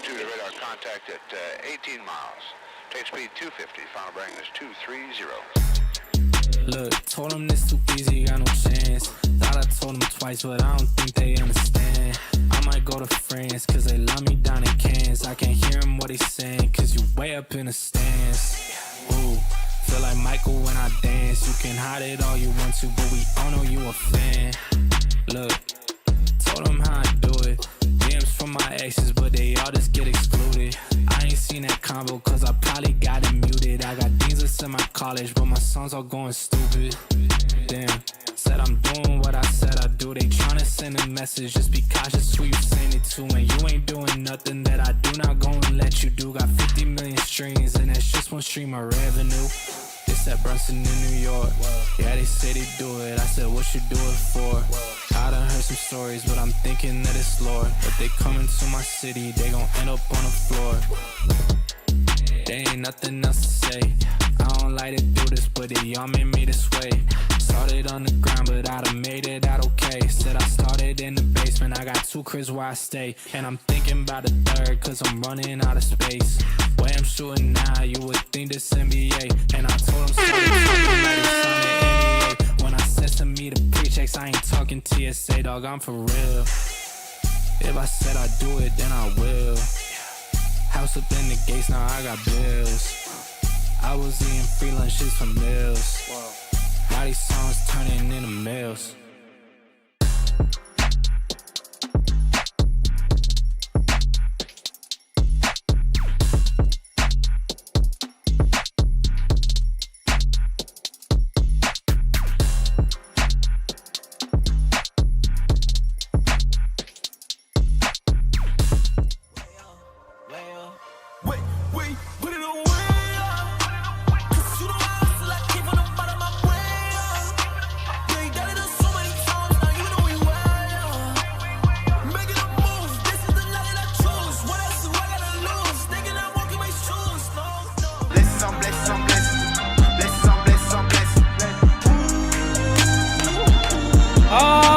02 to radar contact at 18 miles. Take speed 250. Final bearing is 230. Look, told them this too easy, got no chance. Thought I told them twice, but I don't think they understand. I might go to France, cause they love me down in Cairns. I can't hear them what they saying, cause you way up in the stands. Ooh, feel like Michael when I dance. You can hide it all you want to, but we all know you a fan. Look, told them how I do it. DMs from my exes, but they all just get excluded. I ain't seen that combo, cause I probably got it muted. I got Jesus in my college, but my songs all going stupid. Damn, said I'm doing what I said I do. They tryna send a message, just be cautious who you send it to. And you ain't doing nothing that I do not go and let you do. Got 50 million streams, and that's just one stream of revenue. This at Brunson in New York. Yeah, they say they do it. I said, what you do it for? I done heard some stories, but I'm thinking that it's Lord. If they come into my city, they gon' end up on the floor. There ain't nothing else to say. I don't like to do this, but they all made me this way. Started on the ground, but I done made it out okay. Said I started in the basement, I got 2 cribs where I stay. And I'm thinking about a third, cause I'm running out of space. Way I'm shooting now, you would think this NBA. And I told him something like it's on the NBA. When I said to me the pre-checks, I ain't talking TSA, dog, I'm for real. If I said I'd do it, then I will. House up in the gates, now I got bills. I was eating free lunches from meals. Now these songs turning into meals.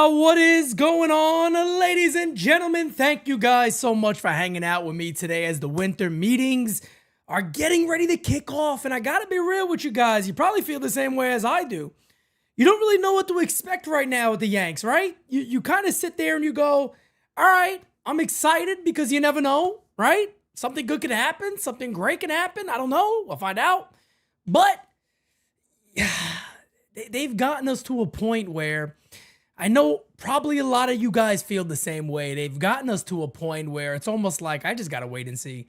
What is going on, ladies and gentlemen? Thank you guys so much for hanging out with me today as the winter meetings are getting ready to kick off. And I gotta be real with you guys. You probably feel the same way as I do. You don't really know what to expect right now with the Yanks, right? You kind of sit there and you go, all right, I'm excited because you never know, right? Something good could happen. Something great can happen. I don't know. We'll find out. But they've gotten us to a point where I know probably a lot of you guys feel the same way. They've gotten us to a point where it's almost like I just got to wait and see.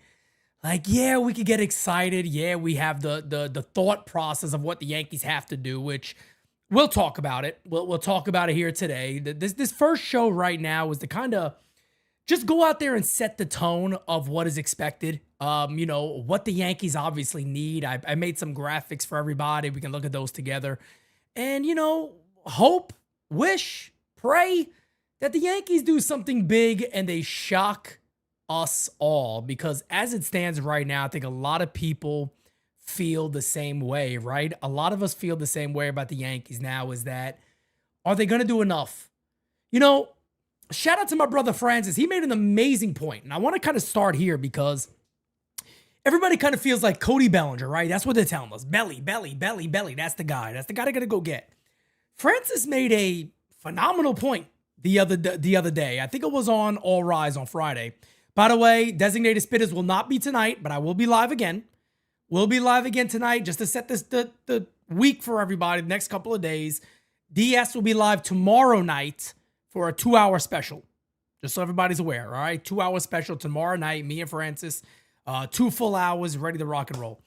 Like, yeah, we could get excited. Yeah, we have the thought process of what the Yankees have to do, which we'll talk about it. We'll talk about it here today. This first show right now is to kind of just go out there and set the tone of what is expected. What the Yankees obviously need. I made some graphics for everybody. We can look at those together. And, hope, wish, pray that the Yankees do something big and they shock us all, because as it stands right now, I think a lot of people feel the same way, right? A lot of us feel the same way about the Yankees now, is that, are they going to do enough? Shout out to my brother Francis. He made an amazing point, and I want to kind of start here because everybody kind of feels like Cody Bellinger, right? That's what they're telling us. Belly. That's the guy. That's the guy they're going to go get. Francis made a phenomenal point the other day. I think it was on All Rise on Friday. By the way, Designated Spitters will not be tonight, but I will be live again. We'll be live again tonight just to set this the week for everybody, the next couple of days. DS will be live tomorrow night for a 2-hour special. Just so everybody's aware, all right? 2-hour special tomorrow night, me and Francis. 2 full hours, ready to rock and roll.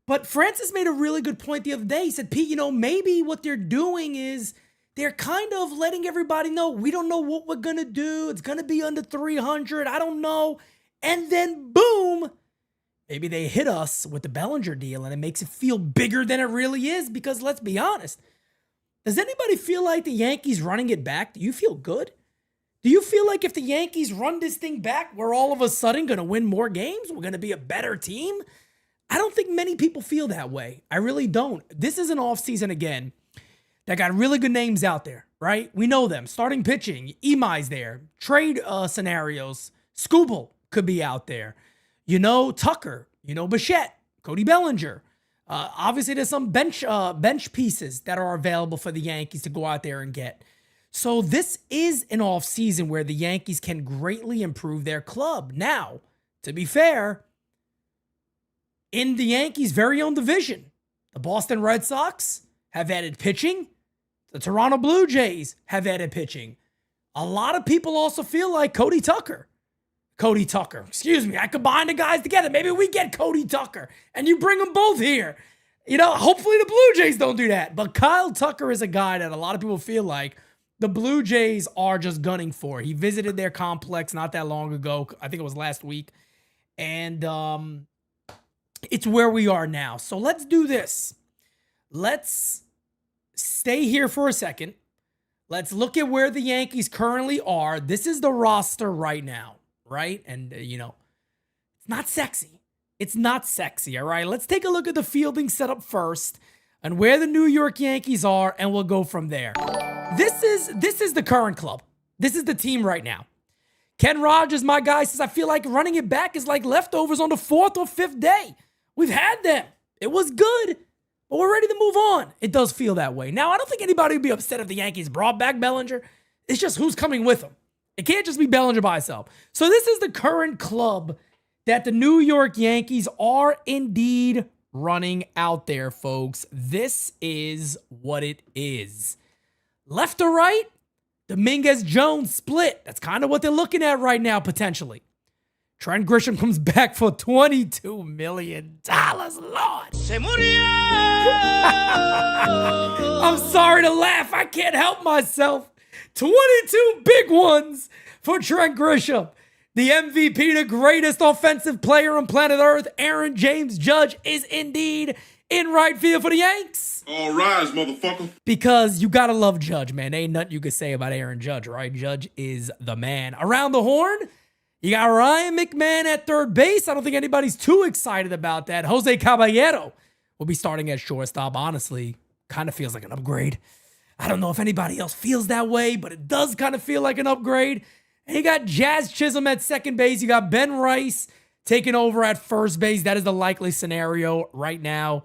But Francis made a really good point the other day. He said, Pete, maybe what they're doing is they're kind of letting everybody know, we don't know what we're going to do. It's going to be under 300. I don't know. And then boom, maybe they hit us with the Bellinger deal and it makes it feel bigger than it really is, because let's be honest. Does anybody feel like the Yankees running it back? Do you feel good? Do you feel like if the Yankees run this thing back, we're all of a sudden going to win more games? We're going to be a better team? I don't think many people feel that way. I really don't. This is an offseason again that got really good names out there, right? We know them. Starting pitching, Emai's there. Trade scenarios, Scooble, could be out there. You know, Tucker, you know, Bichette, Cody Bellinger. Obviously, there's some bench pieces that are available for the Yankees to go out there and get. So this is an offseason where the Yankees can greatly improve their club. Now, to be fair, in the Yankees' very own division, the Boston Red Sox have added pitching. The Toronto Blue Jays have added pitching. A lot of people also feel like Cody Tucker, excuse me, I combine the guys together. Maybe we get Cody Tucker and you bring them both here. You know, hopefully the Blue Jays don't do that. But Kyle Tucker is a guy that a lot of people feel like the Blue Jays are just gunning for. He visited their complex not that long ago. I think it was last week. And it's where we are now. So let's do this. Let's stay here for a second. Let's look at where the Yankees currently are. This is the roster right now, right? And, you know, it's not sexy. It's not sexy, all right? Let's take a look at the fielding setup first and where the New York Yankees are, and we'll go from there. This is the current club. This is the team right now. Ken Rogers, my guy, says, I feel like running it back is like leftovers on the 4th or 5th day. We've had them. It was good, but we're ready to move on. It does feel that way. Now, I don't think anybody would be upset if the Yankees brought back Bellinger. It's just who's coming with him. It can't just be Bellinger by himself. So this is the current club that the New York Yankees are indeed running out there, folks. This is what it is. Left or right, Dominguez-Jones split. That's kind of what they're looking at right now, potentially. Trent Grisham comes back for $22 million. Lord. Se murió. I'm sorry to laugh. I can't help myself. 22 big ones for Trent Grisham. The MVP, the greatest offensive player on planet Earth, Aaron James Judge, is indeed in right field for the Yanks. All rise, motherfucker. Because you gotta love Judge, man. Ain't nothing you could say about Aaron Judge, right? Judge is the man. Around the horn, you got Ryan McMahon at third base. I don't think anybody's too excited about that. Jose Caballero will be starting at shortstop. Honestly, kind of feels like an upgrade. I don't know if anybody else feels that way, but it does kind of feel like an upgrade. And you got Jazz Chisholm at second base. You got Ben Rice taking over at first base. That is the likely scenario right now.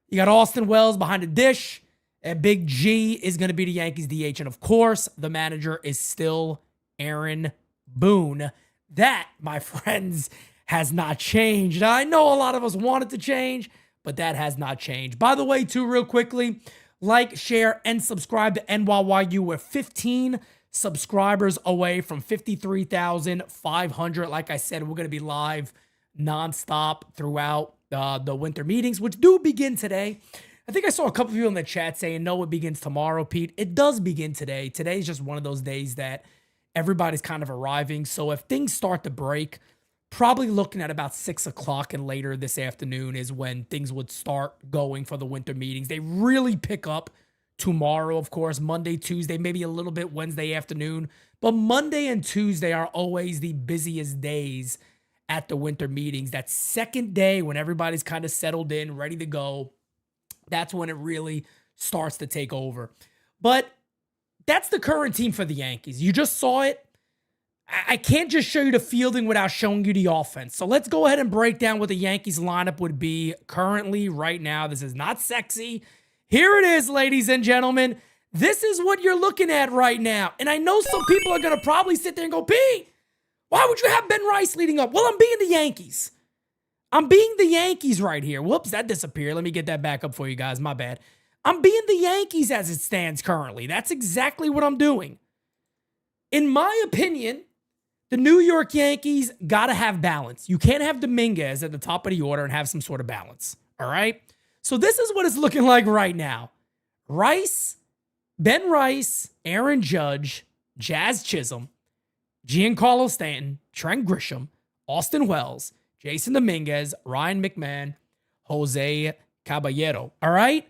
You got Austin Wells behind the dish. And Big G is going to be the Yankees DH. And of course, the manager is still Aaron Boone. That, my friends, has not changed. Now, I know a lot of us want it to change, but that has not changed. By the way, too, real quickly, like, share, and subscribe to NYYU. We're 15 subscribers away from 53,500. Like I said, we're going to be live nonstop throughout the winter meetings, which do begin today. I think I saw a couple of people in the chat saying, no, it begins tomorrow, Pete. It does begin today. Today's just one of those days that everybody's kind of arriving. So if things start to break, probably looking at about 6 o'clock and later this afternoon is when things would start going for the winter meetings. They really pick up tomorrow, of course, Monday, Tuesday, maybe a little bit Wednesday afternoon. But Monday and Tuesday are always the busiest days at the winter meetings. That second day when everybody's kind of settled in, ready to go, that's when it really starts to take over. But that's the current team for the Yankees. You just saw it. I can't just show you the fielding without showing you the offense. So let's go ahead and break down what the Yankees lineup would be currently right now. This is not sexy. Here it is, ladies and gentlemen. This is what you're looking at right now. And I know some people are going to probably sit there and go, Pete, why would you have Ben Rice leading up? Well, I'm being the Yankees. I'm being the Yankees right here. Whoops, that disappeared. Let me get that back up for you guys. My bad. I'm being the Yankees as it stands currently. That's exactly what I'm doing. In my opinion, the New York Yankees got to have balance. You can't have Dominguez at the top of the order and have some sort of balance. All right? So this is what it's looking like right now. Rice, Ben Rice, Aaron Judge, Jazz Chisholm, Giancarlo Stanton, Trent Grisham, Austin Wells, Jason Dominguez, Ryan McMahon, Jose Caballero. All right?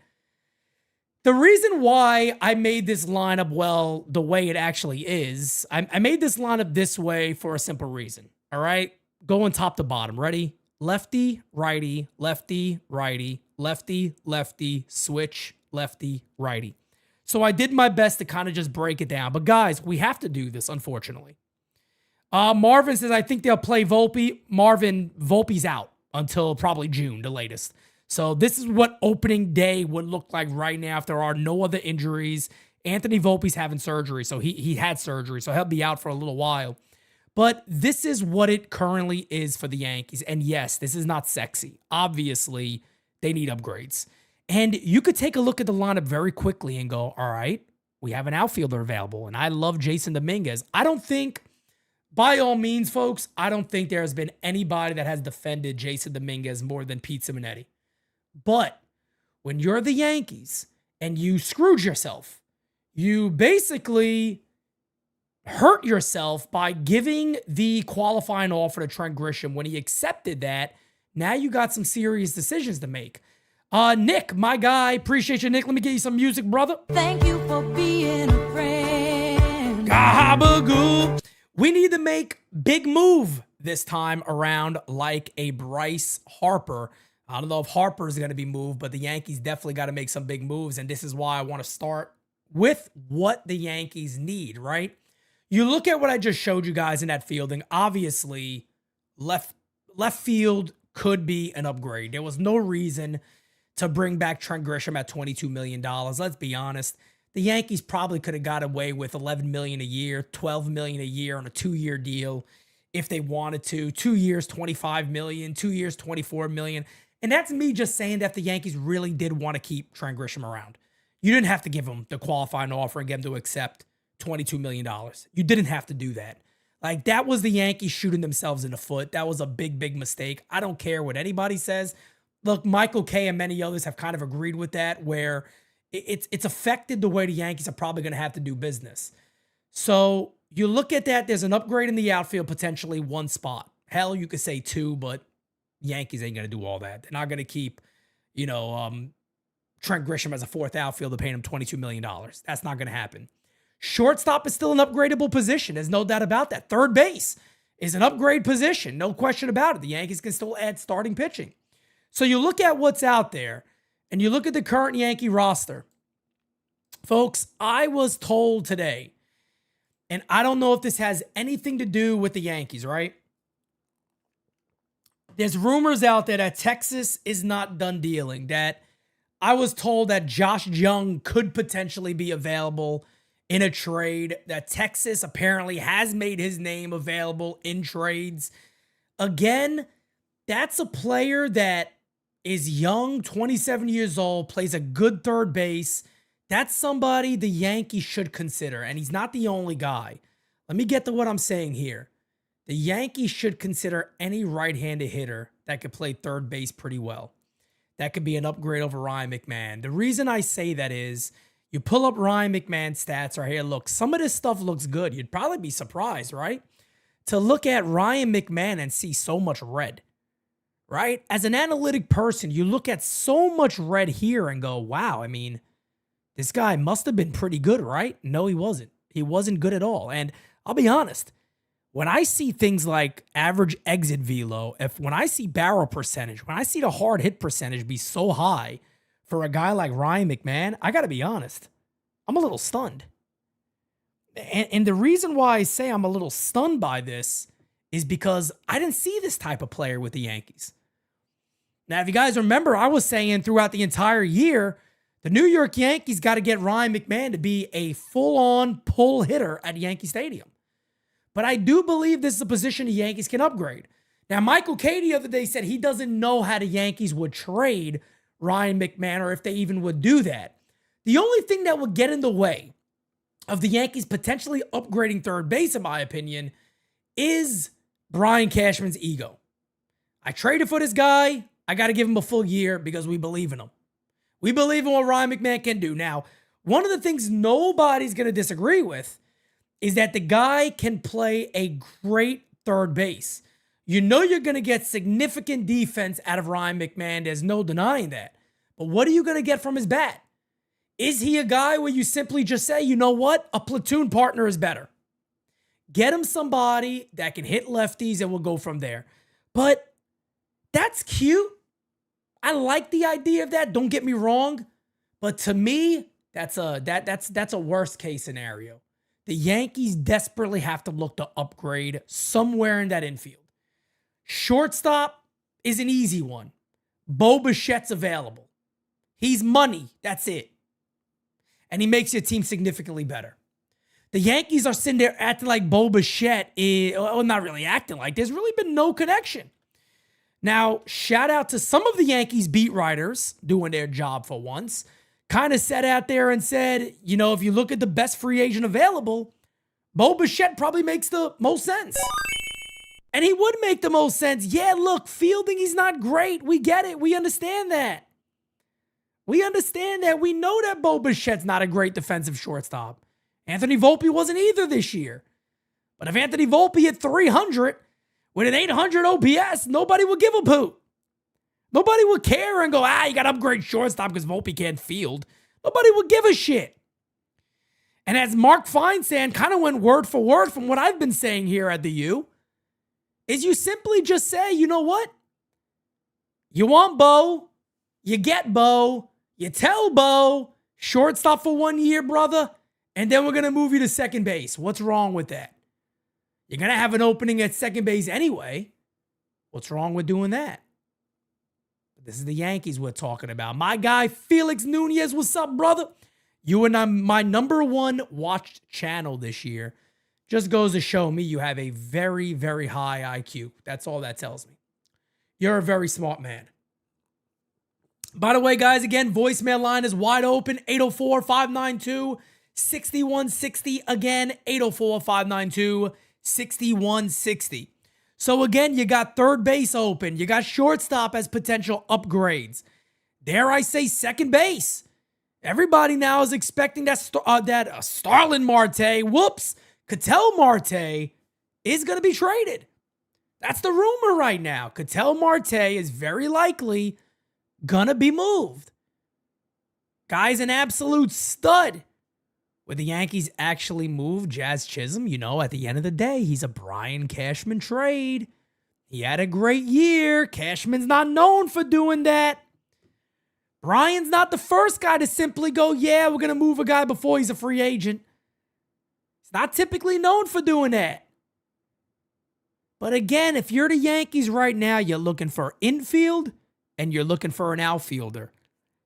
The reason why I made this lineup, well, the way it actually is, I made this lineup this way for a simple reason. All right? Going top to bottom. Ready? Lefty, righty, lefty, righty, lefty, lefty, switch, lefty, righty. So I did my best to kind of just break it down. But guys, we have to do this, unfortunately. Marvin says, I think they'll play Volpe. Marvin, Volpe's out until probably June, the latest. So this is what opening day would look like right now if there are no other injuries. Anthony Volpe's having surgery, so he had surgery, so he'll be out for a little while. But this is what it currently is for the Yankees. And yes, this is not sexy. Obviously, they need upgrades. And you could take a look at the lineup very quickly and go, all right, we have an outfielder available. And I love Jason Dominguez. I don't think, by all means, folks, I don't think there has been anybody that has defended Jason Dominguez more than Pete Simonetti. But when you're the Yankees and you screwed yourself, you basically hurt yourself by giving the qualifying offer to Trent Grisham. When he accepted that, now you got some serious decisions to make. Nick, my guy, appreciate you, Nick. Let me get you some music, brother. Thank you for being a friend. Gahabagoo. We need to make big move this time around, like a Bryce Harper. I don't know if Harper is going to be moved, but the Yankees definitely got to make some big moves, and this is why I want to start with what the Yankees need, right? You look at what I just showed you guys in that fielding. Obviously, left field could be an upgrade. There was no reason to bring back Trent Grisham at $22 million. Let's be honest. The Yankees probably could have got away with $11 million a year, $12 million a year on a 2-year deal if they wanted to. 2 years, $25 million, 2 years, $24 million. And that's me just saying that the Yankees really did want to keep Trent Grisham around. You didn't have to give him the qualifying offer and get him to accept $22 million. You didn't have to do that. Like, that was the Yankees shooting themselves in the foot. That was a big, big mistake. I don't care what anybody says. Look, Michael Kay and many others have kind of agreed with that, where it's affected the way the Yankees are probably going to have to do business. So you look at that, there's an upgrade in the outfield, potentially one spot. Hell, you could say 2, but Yankees ain't going to do all that. They're not going to keep, Trent Grisham as a 4th outfielder paying him $22 million. That's not going to happen. Shortstop is still an upgradable position. There's no doubt about that. Third base is an upgrade position. No question about it. The Yankees can still add starting pitching. So you look at what's out there, and you look at the current Yankee roster. Folks, I was told today, and I don't know if this has anything to do with the Yankees, right? There's rumors out there that Texas is not done dealing, that I was told that Josh Jung could potentially be available in a trade, that Texas apparently has made his name available in trades. Again, that's a player that is young, 27 years old, plays a good third base. That's somebody the Yankees should consider, and he's not the only guy. Let me get to what I'm saying here. The Yankees should consider any right-handed hitter that could play third base pretty well. That could be an upgrade over Ryan McMahon. The reason I say that is you pull up Ryan McMahon's stats right here. Look, some of this stuff looks good. You'd probably be surprised, right? To look at Ryan McMahon and see so much red, right? As an analytic person, you look at so much red here and go, wow, I mean, this guy must have been pretty good, right? No, he wasn't. He wasn't good at all. And I'll be honest, when I see things like average exit velo, when I see barrel percentage, when I see the hard hit percentage be so high for a guy like Ryan McMahon, I got to be honest, I'm a little stunned. And the reason why I say I'm a little stunned by this is because I didn't see this type of player with the Yankees. Now, if you guys remember, I was saying throughout the entire year, the New York Yankees got to get Ryan McMahon to be a full-on pull hitter at Yankee Stadium. But I do believe this is a position the Yankees can upgrade. Now, Michael Kay the other day said he doesn't know how the Yankees would trade Ryan McMahon or if they even would do that. The only thing that would get in the way of the Yankees potentially upgrading third base, in my opinion, is Brian Cashman's ego. I traded for this guy. I got to give him a full year because we believe in him. We believe in what Ryan McMahon can do. Now, one of the things nobody's going to disagree with is that the guy can play a great third base. You know you're going to get significant defense out of Ryan McMahon. There's no denying that. But what are you going to get from his bat? Is he a guy where you simply just say, you know what? A platoon partner is better. Get him somebody that can hit lefties and we'll go from there. But that's cute. I like the idea of that. Don't get me wrong. But to me, that's a worst case scenario. the Yankees desperately have to look to upgrade somewhere in that infield. Shortstop is an easy one. Bo Bichette's available. He's money. That's it. And he makes your team significantly better. The Yankees are sitting there acting like Bo Bichette is, well, not really acting like. There's really been no connection. Now, shout out to some of the Yankees beat writers doing their job for once. Kind of sat out there and said, you know, if you look at the best free agent available, Bo Bichette probably makes the most sense. And he would make the most sense. Yeah, look, fielding, he's not great. We get it. We understand that. We understand that. We know that Bo Bichette's not a great defensive shortstop. Anthony Volpe wasn't either this year. But if Anthony Volpe hit 300 with an 800 OPS, nobody would give a poop. Nobody would care and go, you got to upgrade shortstop because Volpe can't field. Nobody would give a shit. And as Mark Feinsand kind of went word for word from what I've been saying here at the U, is you simply just say, you know what? You want Bo, you get Bo, you tell Bo, shortstop for 1 year, brother, and then we're going to move you to second base. What's wrong with that? You're going to have an opening at second base anyway. What's wrong with doing that? This is the Yankees we're talking about. My guy, Felix Nunez, what's up, brother? You and I'm my number one watched channel this year. Just goes to show me you have a very, very high IQ. That's all that tells me. You're a very smart man. By the way, guys, again, voicemail line is wide open. 804-592-6160. Again, 804-592-6160. So again, you got third base open. You got shortstop as potential upgrades. Dare I say second base. Everybody now is expecting that Starlin Marte, Ketel Marte is going to be traded. That's the rumor right now. Ketel Marte is very likely going to be moved. Guy's an absolute stud. Would the Yankees actually move Jazz Chisholm? You know, at the end of the day, he's a Brian Cashman trade. He had a great year. Cashman's not known for doing that. Brian's not the first guy to simply go, yeah, we're going to move a guy before he's a free agent. He's not typically known for doing that. But again, if you're the Yankees right now, you're looking for infield and you're looking for an outfielder.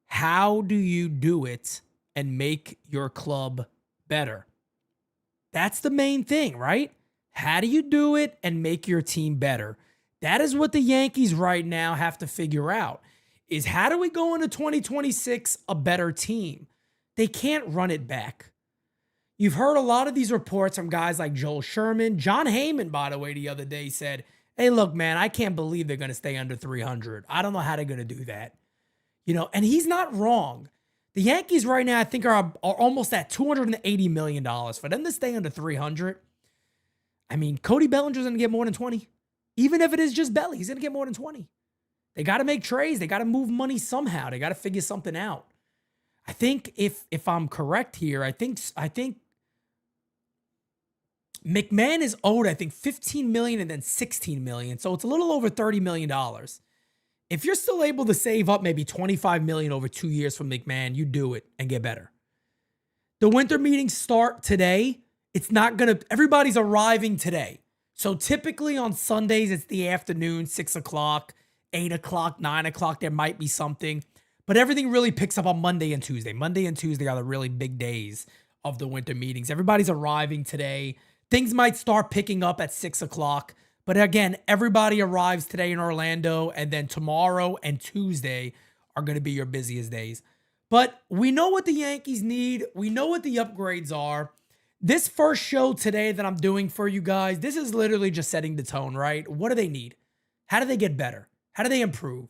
How do you do it and make your club better? That's the main thing, right? How do you do it and make your team better? That is what the Yankees right now have to figure out, is how do we go into 2026 a better team? They can't run it back. You've heard a lot of these reports from guys like Joel Sherman. John Heyman, by the way, the other day said, hey, look, man, I can't believe they're going to stay under 300. I don't know how they're going to do that. You know, and he's not wrong. The Yankees right now, I think, are almost at $280 million. For them to stay under 300, I mean, Cody Bellinger's going to get more than 20. Even if it is just Belly, he's going to get more than 20. They got to make trades. They got to move money somehow. They got to figure something out. I think if I'm correct here, I think McMahon is owed, I think, $15 million and then $16 million. So it's a little over $30 million. If you're still able to save up maybe $25 million over 2 years from McMahon, you do it and get better. The winter meetings start today. Everybody's arriving today. So typically on Sundays, it's the afternoon, 6 o'clock, 8 o'clock, 9 o'clock. There might be something. But everything really picks up on Monday and Tuesday. Monday and Tuesday are the really big days of the winter meetings. Everybody's arriving today. Things might start picking up at 6 o'clock. But again, everybody arrives today in Orlando, and then tomorrow and Tuesday are going to be your busiest days. But we know what the Yankees need. We know what the upgrades are. This first show today that I'm doing for you guys, this is literally just setting the tone, right? What do they need? How do they get better? How do they improve?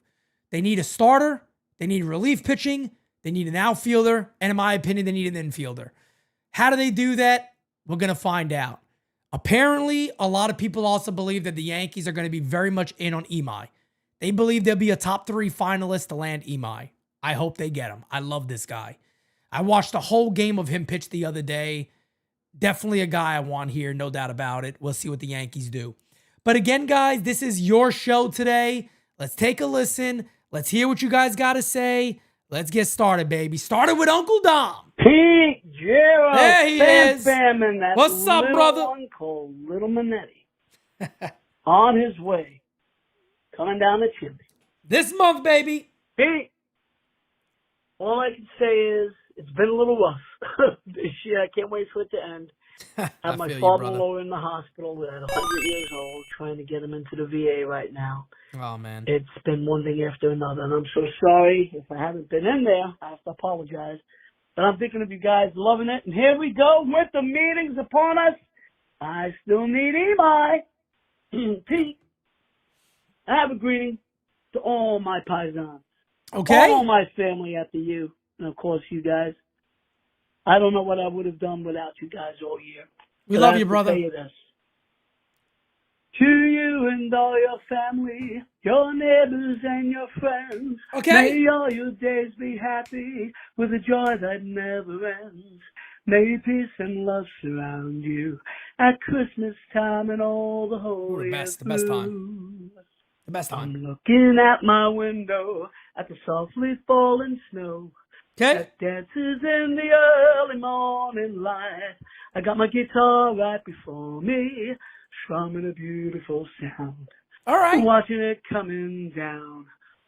They need a starter. They need relief pitching. They need an outfielder. And in my opinion, they need an infielder. How do they do that? We're going to find out. Apparently, a lot of people also believe that the Yankees are going to be very much in on Imai. They believe they'll be a top 3 finalist to land Imai. I hope they get him. I love this guy. I watched a whole game of him pitch the other day. Definitely a guy I want here, no doubt about it. We'll see what the Yankees do. But again, guys, this is your show today. Let's take a listen. Let's hear what you guys got to say. Let's get started, baby. Started with Uncle Dom. Pete Gerald, There he is. Fam, and that What's up, little brother? one called Little Manetti. On his way, coming down the chimney. This month, baby. Pete, all I can say is it's been a little rough this year. I can't wait for it to end. I have my feel you, father-in-law in the hospital at 100 years old, trying to get him into the VA right now. Oh, man. It's been one thing after another, and I'm so sorry if I haven't been in there. I have to apologize. But I'm thinking of you guys loving it. And here we go with the meetings upon us. I still need Emi. Pete, I have a greeting to all my paisans. Okay. All my family at the U. And, of course, you guys. I don't know what I would have done without you guys all year. We But love I you, have to brother. tell you this. To you and all your family, your neighbors and your friends. Okay. May all your days be happy with a joy that never ends. May peace and love surround you at Christmas time and all the holy the best time. The best I'm time. looking at my window at the softly falling snow. Okay. That dances in the early morning light. I got my guitar right before me, strumming a beautiful sound. All right. Watching it coming down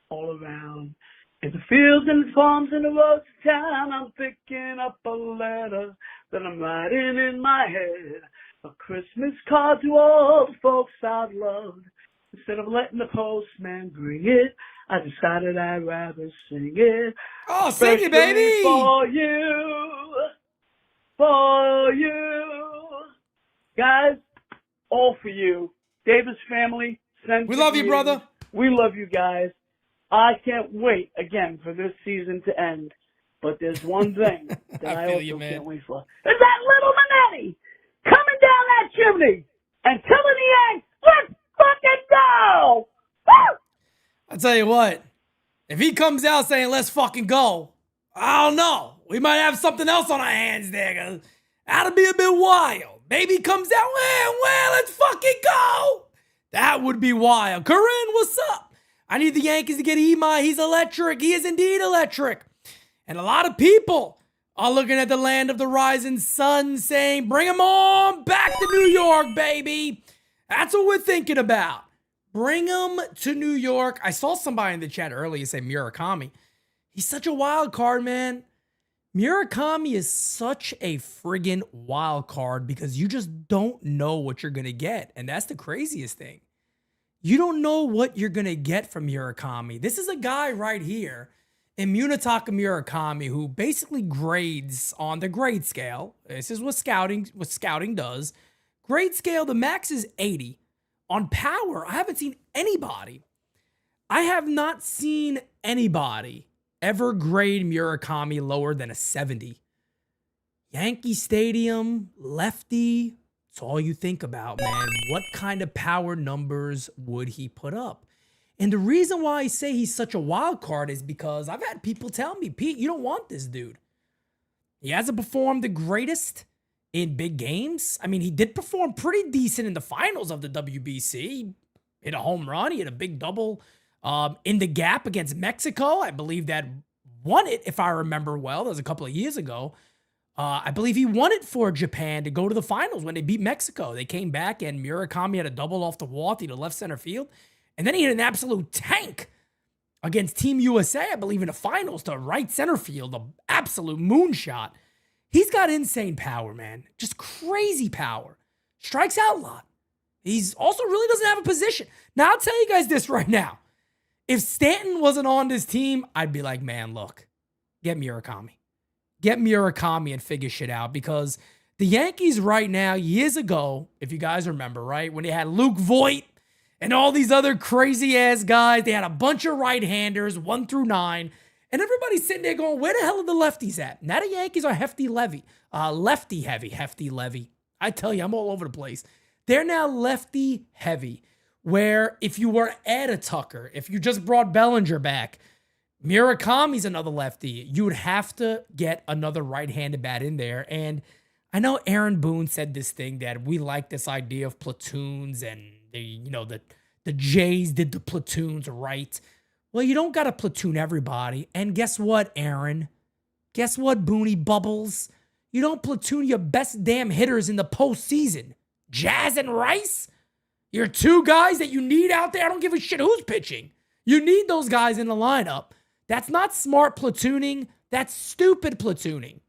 all around. In the fields and the farms and the roads of town, I'm picking up a letter that I'm writing in my head. A Christmas card to all the folks I've loved. Instead of letting the postman bring it, I decided I'd rather sing it. Oh, sing it, baby. Especially for you. For you. Guys, all for you. Davis family, send We love you, greetings. brother. We love you guys. I can't wait again for this season to end. But there's one thing that I feel also you, man. can't wait for. Is that Little Manetti coming down that chimney and telling the Yanks, let's fucking go! Woo! I'll tell you what. If he comes out saying, let's fucking go, I don't know. We might have something else on our hands there. 'Cause that'd be a bit wild. Maybe he comes out, well, let's fucking go. That would be wild. Corinne, what's up? I need the Yankees to get Emi. He's electric. He is indeed electric. And a lot of people are looking at the land of the rising sun saying, bring him on back to New York, baby. That's what we're thinking about. Bring him to New York. I saw somebody in the chat earlier say Murakami. He's such a wild card, man. Murakami is such a friggin' wild card because you just don't know what you're going to get. And that's the craziest thing. You don't know what you're going to get from Murakami. This is a guy right here in Munetaka Murakami who basically grades on the grade scale. This is what scouting does. Grade scale, the max is 80. On power, I haven't seen anybody. I have not seen anybody ever grade Murakami lower than a 70. Yankee Stadium, lefty, it's all you think about, man. What kind of power numbers would he put up? And the reason why I say he's such a wild card is because I've had people tell me, Pete, you don't want this dude. He hasn't performed the greatest in big games. I mean, he did perform pretty decent in the finals of the WBC. He hit a home run. He had a big double in the gap against Mexico. I believe that won it, if I remember well. That was a couple of years ago. I believe he won it for Japan to go to the finals when they beat Mexico. They came back and Murakami had a double off the wall to the left center field. And then he had an absolute tank against Team USA, I believe in the finals, to right center field. An absolute moonshot. He's got insane power, man. Just crazy power. Strikes out a lot. He's also really doesn't have a position. Now, I'll tell you guys this right now. If Stanton wasn't on this team, I'd be like, man, look, get Murakami. Get Murakami and figure shit out because the Yankees right now, years ago, if you guys remember, right, when they had Luke Voit and all these other crazy-ass guys, they had a bunch of right-handers, 1 through 9, and everybody's sitting there going, where the hell are the lefties at? Now the Yankees are hefty heavy. I tell you, I'm all over the place. They're now lefty heavy, where if you were to add a Tucker, if you just brought Bellinger back, Murakami's another lefty. You would have to get another right-handed bat in there. And I know Aaron Boone said this thing that we like this idea of platoons and the Jays did the platoons right. Well, you don't got to platoon everybody. And guess what, Aaron? Guess what, Booney Bubbles? You don't platoon your best damn hitters in the postseason. Jazz and Rice? Your two guys that you need out there? I don't give a shit who's pitching. You need those guys in the lineup. That's not smart platooning. That's stupid platooning.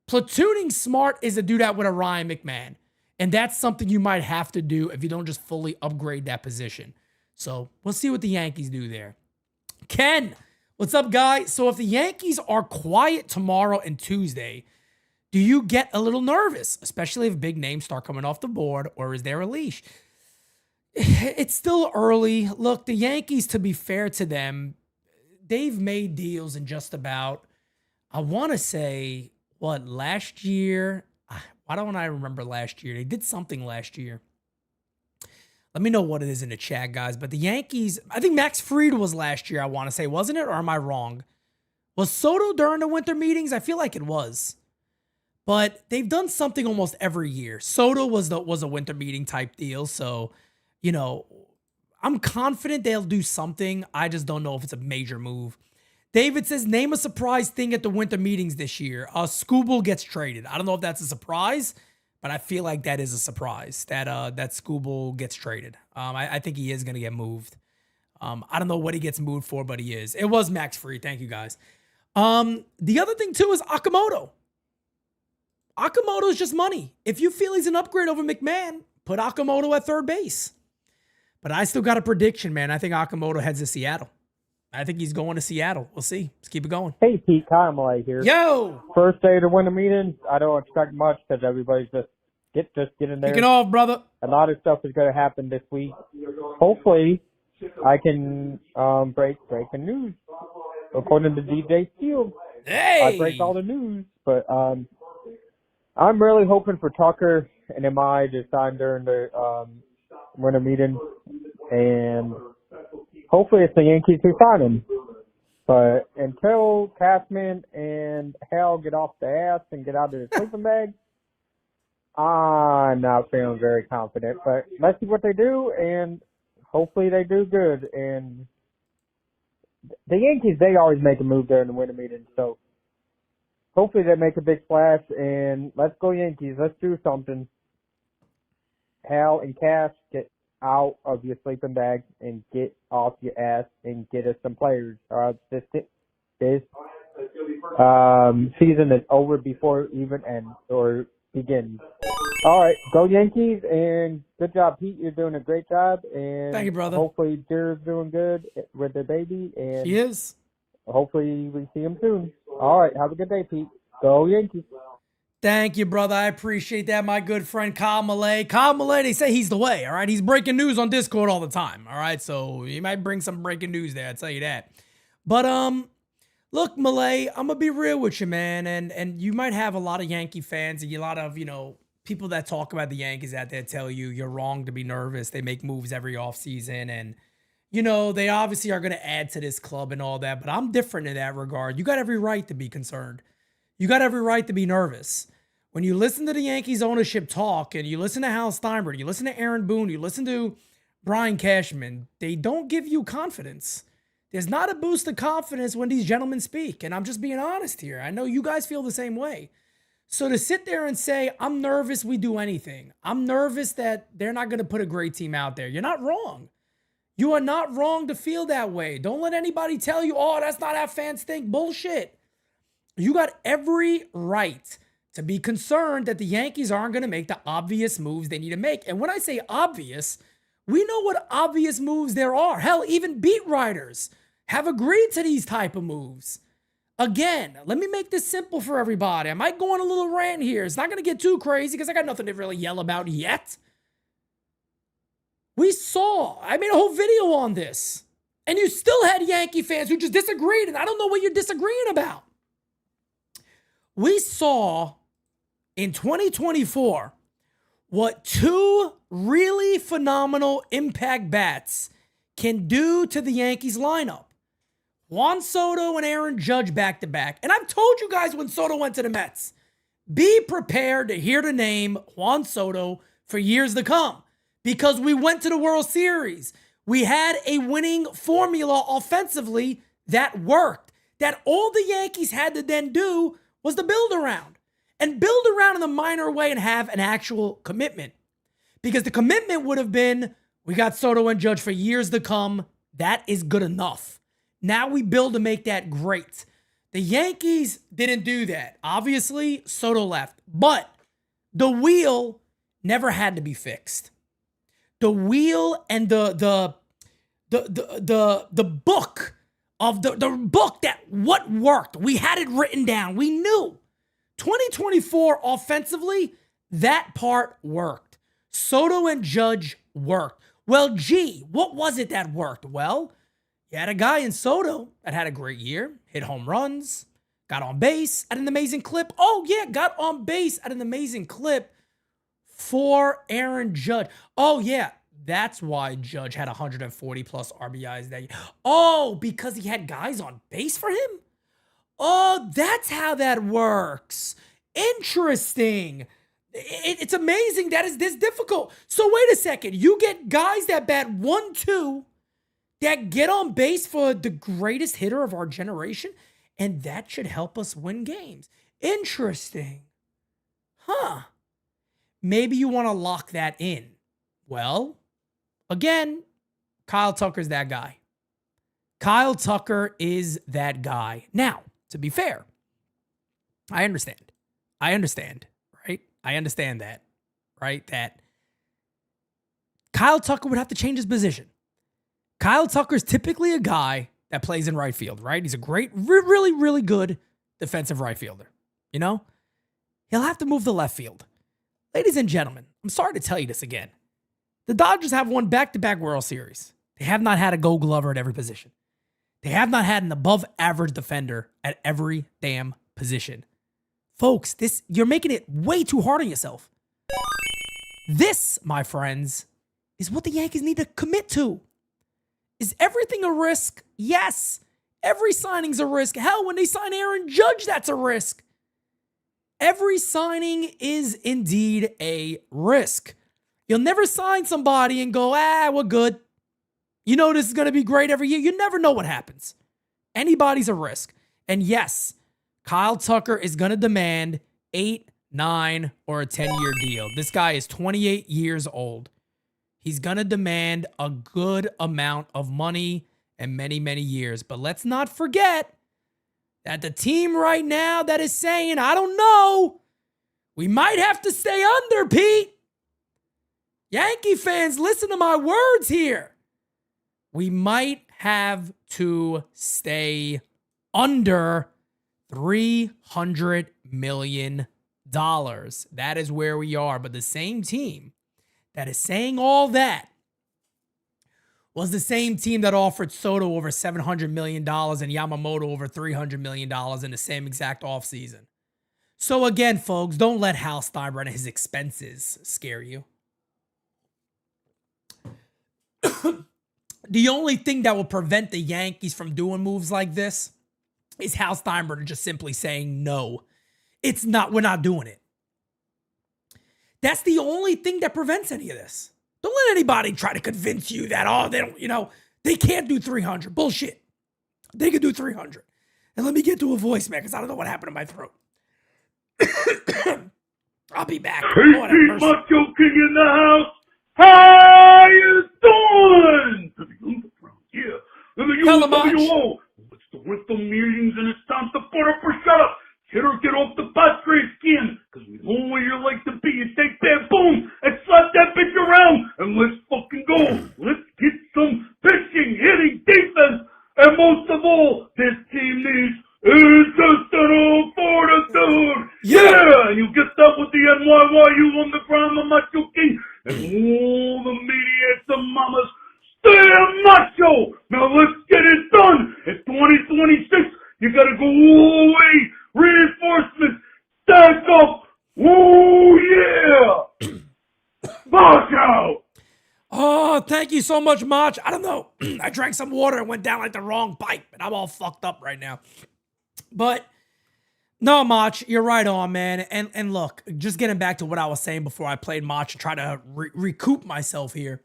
Platooning smart is to do that with a Ryan McMahon. And that's something you might have to do if you don't just fully upgrade that position. So we'll see what the Yankees do there. Ken, what's up, guy? So if the Yankees are quiet tomorrow and Tuesday, do you get a little nervous, especially if big names start coming off the board, or is there a leash? It's still early. Look, the Yankees, to be fair to them, they've made deals in just about, I want to say, last year? Why don't I remember last year? They did something last year. Let me know what it is in the chat, guys. But the Yankees, I think Max Fried was last year, I want to say, wasn't it? Or am I wrong? Was Soto during the winter meetings? I feel like it was. But they've done something almost every year. Soto was a winter meeting type deal. So, you know, I'm confident they'll do something. I just don't know if it's a major move. David says, name a surprise thing at the winter meetings this year. Scooble gets traded. I don't know if that's a surprise, but I feel like that is a surprise that Scooble gets traded. I think he is going to get moved. I don't know what he gets moved for, but he is. It was Max Fried. Thank you, guys. The other thing, too, is Akamoto. Akamoto is just money. If you feel he's an upgrade over McMahon, put Akamoto at third base. But I still got a prediction, man. I think Akamoto heads to Seattle. I think he's going to Seattle. We'll see. Let's keep it going. Hey, Pete, Kyle Malay here. Yo! First day to winter meetings. I don't expect much because everybody's just get in there. Kick it off, brother. A lot of stuff is going to happen this week. Hopefully, I can break the news. According to DJ Steele, Hey! I break all the news. But I'm really hoping for Tucker and MI to sign during the winter meeting. And hopefully it's the Yankees who sign him. But until Cashman and Hal get off the ass and get out of the sleeping bag, I'm not feeling very confident. But let's see what they do, and hopefully they do good. And the Yankees, they always make a move during the winter meeting. So hopefully they make a big splash, and let's go Yankees. Let's do something. Hal and Cash, get out of your sleeping bag and get off your ass and get us some players. This season is over before it even ends or begins. All right, go Yankees, and good job, Pete. You're doing a great job. And thank you, brother. Hopefully Deer's doing good with their baby. And He is. hopefully we see him soon. All right, have a good day, Pete. Go Yankees. Thank you, brother. I appreciate that, my good friend Kyle Malay. Kyle Malay, they say he's the way, all right? He's breaking news on Discord all the time, all right? So he might bring some breaking news there, I'll tell you that. But, look, Malay, I'm going to be real with you, man. And you might have a lot of Yankee fans and a lot of, people that talk about the Yankees out there tell you you're wrong to be nervous. They make moves every offseason and, they obviously are going to add to this club and all that. But I'm different in that regard. You got every right to be concerned. You got every right to be nervous. When you listen to the Yankees ownership talk and you listen to Hal Steinbrenner, you listen to Aaron Boone, you listen to Brian Cashman, they don't give you confidence. There's not a boost of confidence when these gentlemen speak. And I'm just being honest here. I know you guys feel the same way. So to sit there and say, I'm nervous we do anything. I'm nervous that they're not going to put a great team out there. You're not wrong. You are not wrong to feel that way. Don't let anybody tell you, oh, that's not how fans think. Bullshit. You got every right to be concerned that the Yankees aren't going to make the obvious moves they need to make. And when I say obvious, we know what obvious moves there are. Hell, even beat writers have agreed to these type of moves. Again, let me make this simple for everybody. I might go on a little rant here. It's not going to get too crazy because I got nothing to really yell about yet. I made a whole video on this. And you still had Yankee fans who just disagreed, and I don't know what you're disagreeing about. We saw in 2024 what two really phenomenal impact bats can do to the Yankees lineup. Juan Soto and Aaron Judge back-to-back. And I've told you guys when Soto went to the Mets, be prepared to hear the name Juan Soto for years to come because we went to the World Series. We had a winning formula offensively that worked, that all the Yankees had to then do was to build around. And build around in a minor way and have an actual commitment. Because the commitment would have been, we got Soto and Judge for years to come. That is good enough. Now we build to make that great. The Yankees didn't do that. Obviously, Soto left. But the wheel never had to be fixed. The wheel and the book of the book that what worked. We had it written down. We knew. 2024 offensively, that part worked. Soto and Judge worked. Well, gee, what was it that worked? Well, you had a guy in Soto that had a great year, hit home runs, got on base at an amazing clip. Oh, yeah, got on base at an amazing clip for Aaron Judge. Oh, yeah, that's why Judge had 140 plus RBIs that year. Oh, because he had guys on base for him? Oh, that's how that works. Interesting. It's amazing that is this difficult. So wait a second. You get guys that bat 1-2 that get on base for the greatest hitter of our generation, and that should help us win games. Interesting. Huh. Maybe you want to lock that in. Well, again, Kyle Tucker's that guy. Kyle Tucker is that guy. Now, to be fair, I understand, right? I understand that, right? That Kyle Tucker would have to change his position. Kyle Tucker's typically a guy that plays in right field, right? He's a great, really, really good defensive right fielder. You know? He'll have to move to left field. Ladies and gentlemen, I'm sorry to tell you this again. The Dodgers have won back-to-back World Series. They have not had a Gold Glover at every position. They have not had an above-average defender at every damn position. Folks, you're making it way too hard on yourself. This, my friends, is what the Yankees need to commit to. Is everything a risk? Yes. Every signing's a risk. Hell, when they sign Aaron Judge, that's a risk. Every signing is indeed a risk. You'll never sign somebody and go, we're good. You know this is going to be great every year. You never know what happens. Anybody's a risk. And yes, Kyle Tucker is going to demand 8, 9, or a 10-year deal. This guy is 28 years old. He's going to demand a good amount of money and many, many years. But let's not forget that the team right now that is saying, I don't know, we might have to stay under, Pete. Yankee fans, listen to my words here. We might have to stay under $300 million. That is where we are. But the same team that is saying all that was the same team that offered Soto over $700 million and Yamamoto over $300 million in the same exact offseason. So again, folks, don't let Hal Steinbrenner and his expenses scare you. The only thing that will prevent the Yankees from doing moves like this is Hal Steinbrenner just simply saying, no, we're not doing it. That's the only thing that prevents any of this. Don't let anybody try to convince you that, they can't do 300. Bullshit. They can do 300. And let me get to a voicemail because I don't know what happened to my throat. I'll be back. Hey, Pete Macho King in the house. How you doing? Yeah. WWO. It's the Winter meetings and it's time to put up or shut up. Hit or get off the Padre skin. Because we know where you like to be. You take that boom and slap that bitch around. And let's fucking go. Let's get some pitching, hitting, defense. And most of all, this team needs is just an old fortitude. Yeah. And you get that with the NYYU on the ground, the Macho King. And all the mediates and mamas, stay macho. Now let's get it done. In 2026, you gotta go all the way. Reinforcements, stack up. Woo, yeah. March out. Oh, thank you so much, Mach. I don't know. I drank some water and went down like the wrong pipe, and I'm all fucked up right now. But no, Mach, you're right on, man. And look, just getting back to what I was saying before I played Mach and try to recoup myself here.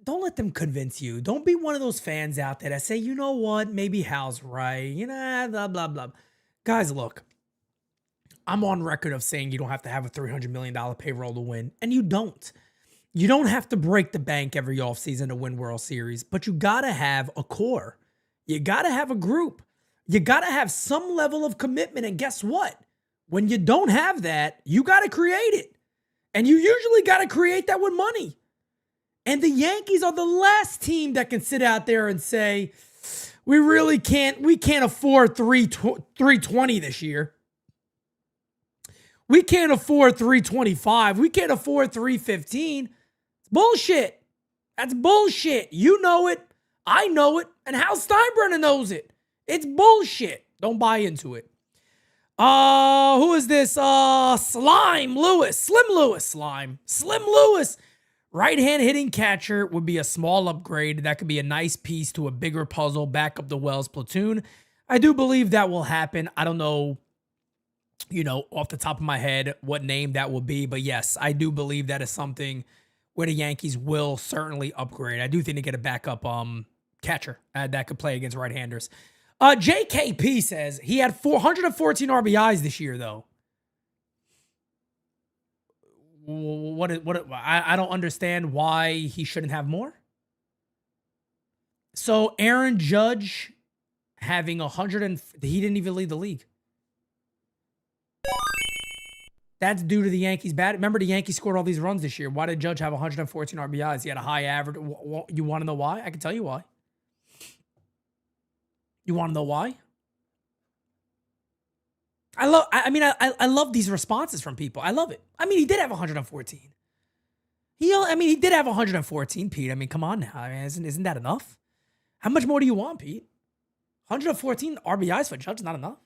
don't let them convince you. Don't be one of those fans out there that say, you know what, maybe Hal's right. Blah, blah, blah. Guys, look, I'm on record of saying you don't have to have a $300 million payroll to win, and you don't. You don't have to break the bank every offseason to win World Series, but you got to have a core. You got to have a group. You got to have some level of commitment, and guess what? When you don't have that, you got to create it. And you usually got to create that with money. And the Yankees are the last team that can sit out there and say, we can't afford 320 this year. We can't afford 325. We can't afford 315. It's bullshit. That's bullshit. You know it. I know it. And Hal Steinbrenner knows it. It's bullshit. Don't buy into it. Who is this? Slim Lewis. Slim Lewis. Right-hand hitting catcher would be a small upgrade. That could be a nice piece to a bigger puzzle back up the Wells platoon. I do believe that will happen. I don't know, off the top of my head what name that will be. But yes, I do believe that is something where the Yankees will certainly upgrade. I do think they get a backup catcher that could play against right-handers. JKP says he had 414 RBIs this year, though. I don't understand why he shouldn't have more. So Aaron Judge having 100 he didn't even lead the league. That's due to the Yankees bat. Remember, the Yankees scored all these runs this year. Why did Judge have 114 RBIs? He had a high average. You want to know why? I can tell you why. You want to know why? I love these responses from people. I love it. I mean, he did have 114. He did have 114, Pete. I mean, come on now. Isn't that enough? How much more do you want, Pete? 114 RBIs for Judge is not enough.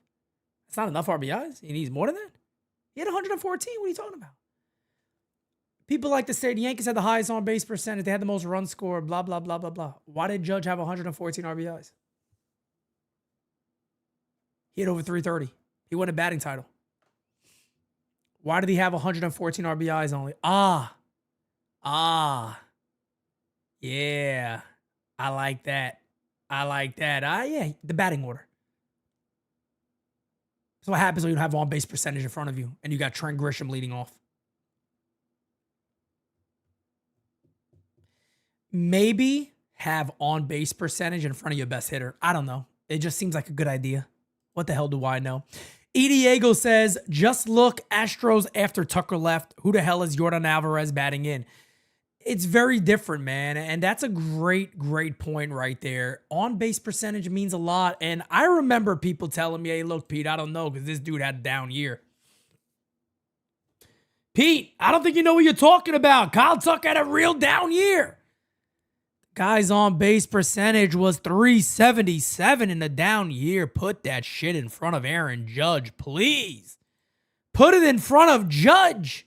It's not enough RBIs. He needs more than that. He had 114. What are you talking about? People like to say the Yankees had the highest on base percentage. They had the most runs scored. Blah blah blah blah blah. Why did Judge have 114 RBIs? He had over 330. He won a batting title. Why did he have 114 RBIs only? Yeah. I like that. Yeah, the batting order. So what happens when you have on-base percentage in front of you and you got Trent Grisham leading off? Maybe have on-base percentage in front of your best hitter. I don't know. It just seems like a good idea. What the hell do I know? E. Diego says, just look, Astros after Tucker left. Who the hell is Yordan Alvarez batting in? It's very different, man. And that's a great, great point right there. On-base percentage means a lot. And I remember people telling me, hey, look, Pete, I don't know because this dude had a down year. Pete, I don't think you know what you're talking about. Kyle Tucker had a real down year. Guy's on-base percentage was 377 in the down year. Put that shit in front of Aaron Judge, please. Put it in front of Judge.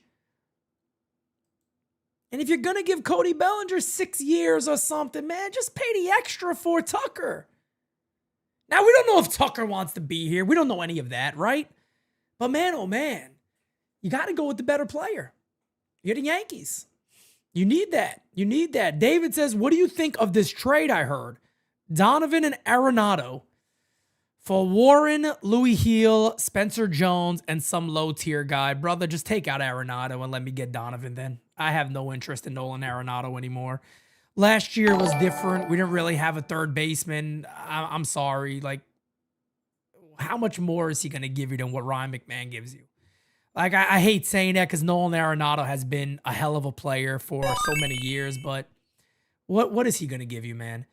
And if you're going to give Cody Bellinger 6 years or something, man, just pay the extra for Tucker. Now, we don't know if Tucker wants to be here. We don't know any of that, right? But man, oh man, you got to go with the better player. You're the Yankees. You need that. You need that. David says, what do you think of this trade I heard? Donovan and Arenado for Warren, Louis Heel, Spencer Jones, and some low-tier guy. Brother, just take out Arenado and let me get Donovan then. I have no interest in Nolan Arenado anymore. Last year was different. We didn't really have a third baseman. I'm sorry. Like, how much more is he going to give you than what Ryan McMahon gives you? Like, I hate saying that because Nolan Arenado has been a hell of a player for so many years, but what is he going to give you, man?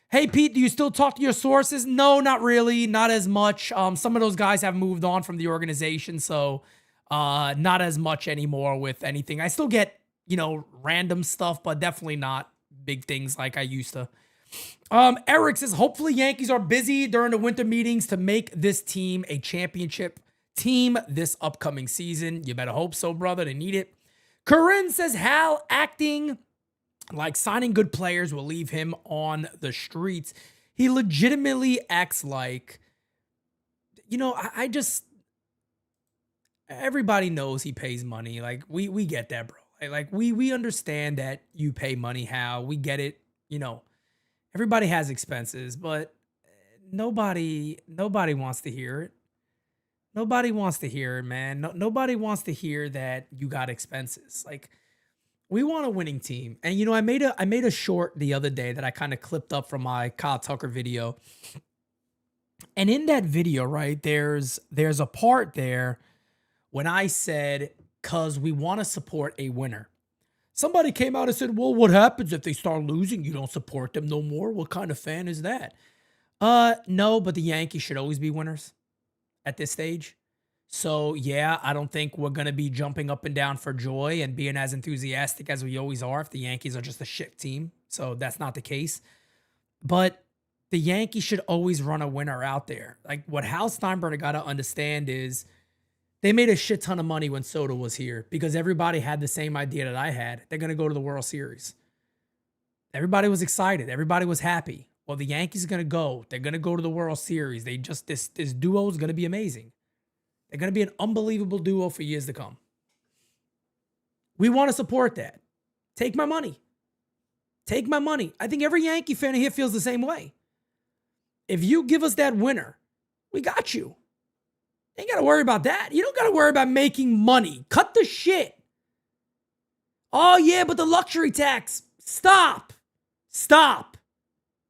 Hey, Pete, do you still talk to your sources? No, not really. Not as much. Some of those guys have moved on from the organization, so not as much anymore with anything. I still get, random stuff, but definitely not big things like I used to. Eric says, hopefully Yankees are busy during the winter meetings to make this team a championship team this upcoming season. You better hope so, brother. They need it. Corinne says, Hal acting like signing good players will leave him on the streets. He legitimately acts like, everybody knows he pays money. Like, we get that, bro. Like, we understand that you pay money, Hal. We get it. You know, everybody has expenses, but nobody wants to hear it. Nobody wants to hear it, man. Nobody wants to hear that you got expenses. Like, we want a winning team. And you know, I made a short the other day that I kind of clipped up from my Kyle Tucker video. And in that video, right, there's a part there when I said, cause we want to support a winner. Somebody came out and said, well, what happens if they start losing? You don't support them no more? What kind of fan is that? No, but the Yankees should always be winners at this stage. So yeah, I don't think we're going to be jumping up and down for joy and being as enthusiastic as we always are if the Yankees are just a shit team. So that's not the case. But the Yankees should always run a winner out there. Like, what Hal Steinbrenner got to understand is they made a shit ton of money when Soto was here because everybody had the same idea that I had. They're going to go to the World Series. Everybody was excited. Everybody was happy. Well, the Yankees are going to go. They're going to go to the World Series. This duo is going to be amazing. They're going to be an unbelievable duo for years to come. We want to support that. Take my money. Take my money. I think every Yankee fan here feels the same way. If you give us that winner, we got you. You ain't got to worry about that. You don't got to worry about making money. Cut the shit. Oh, yeah, but the luxury tax. Stop. Stop.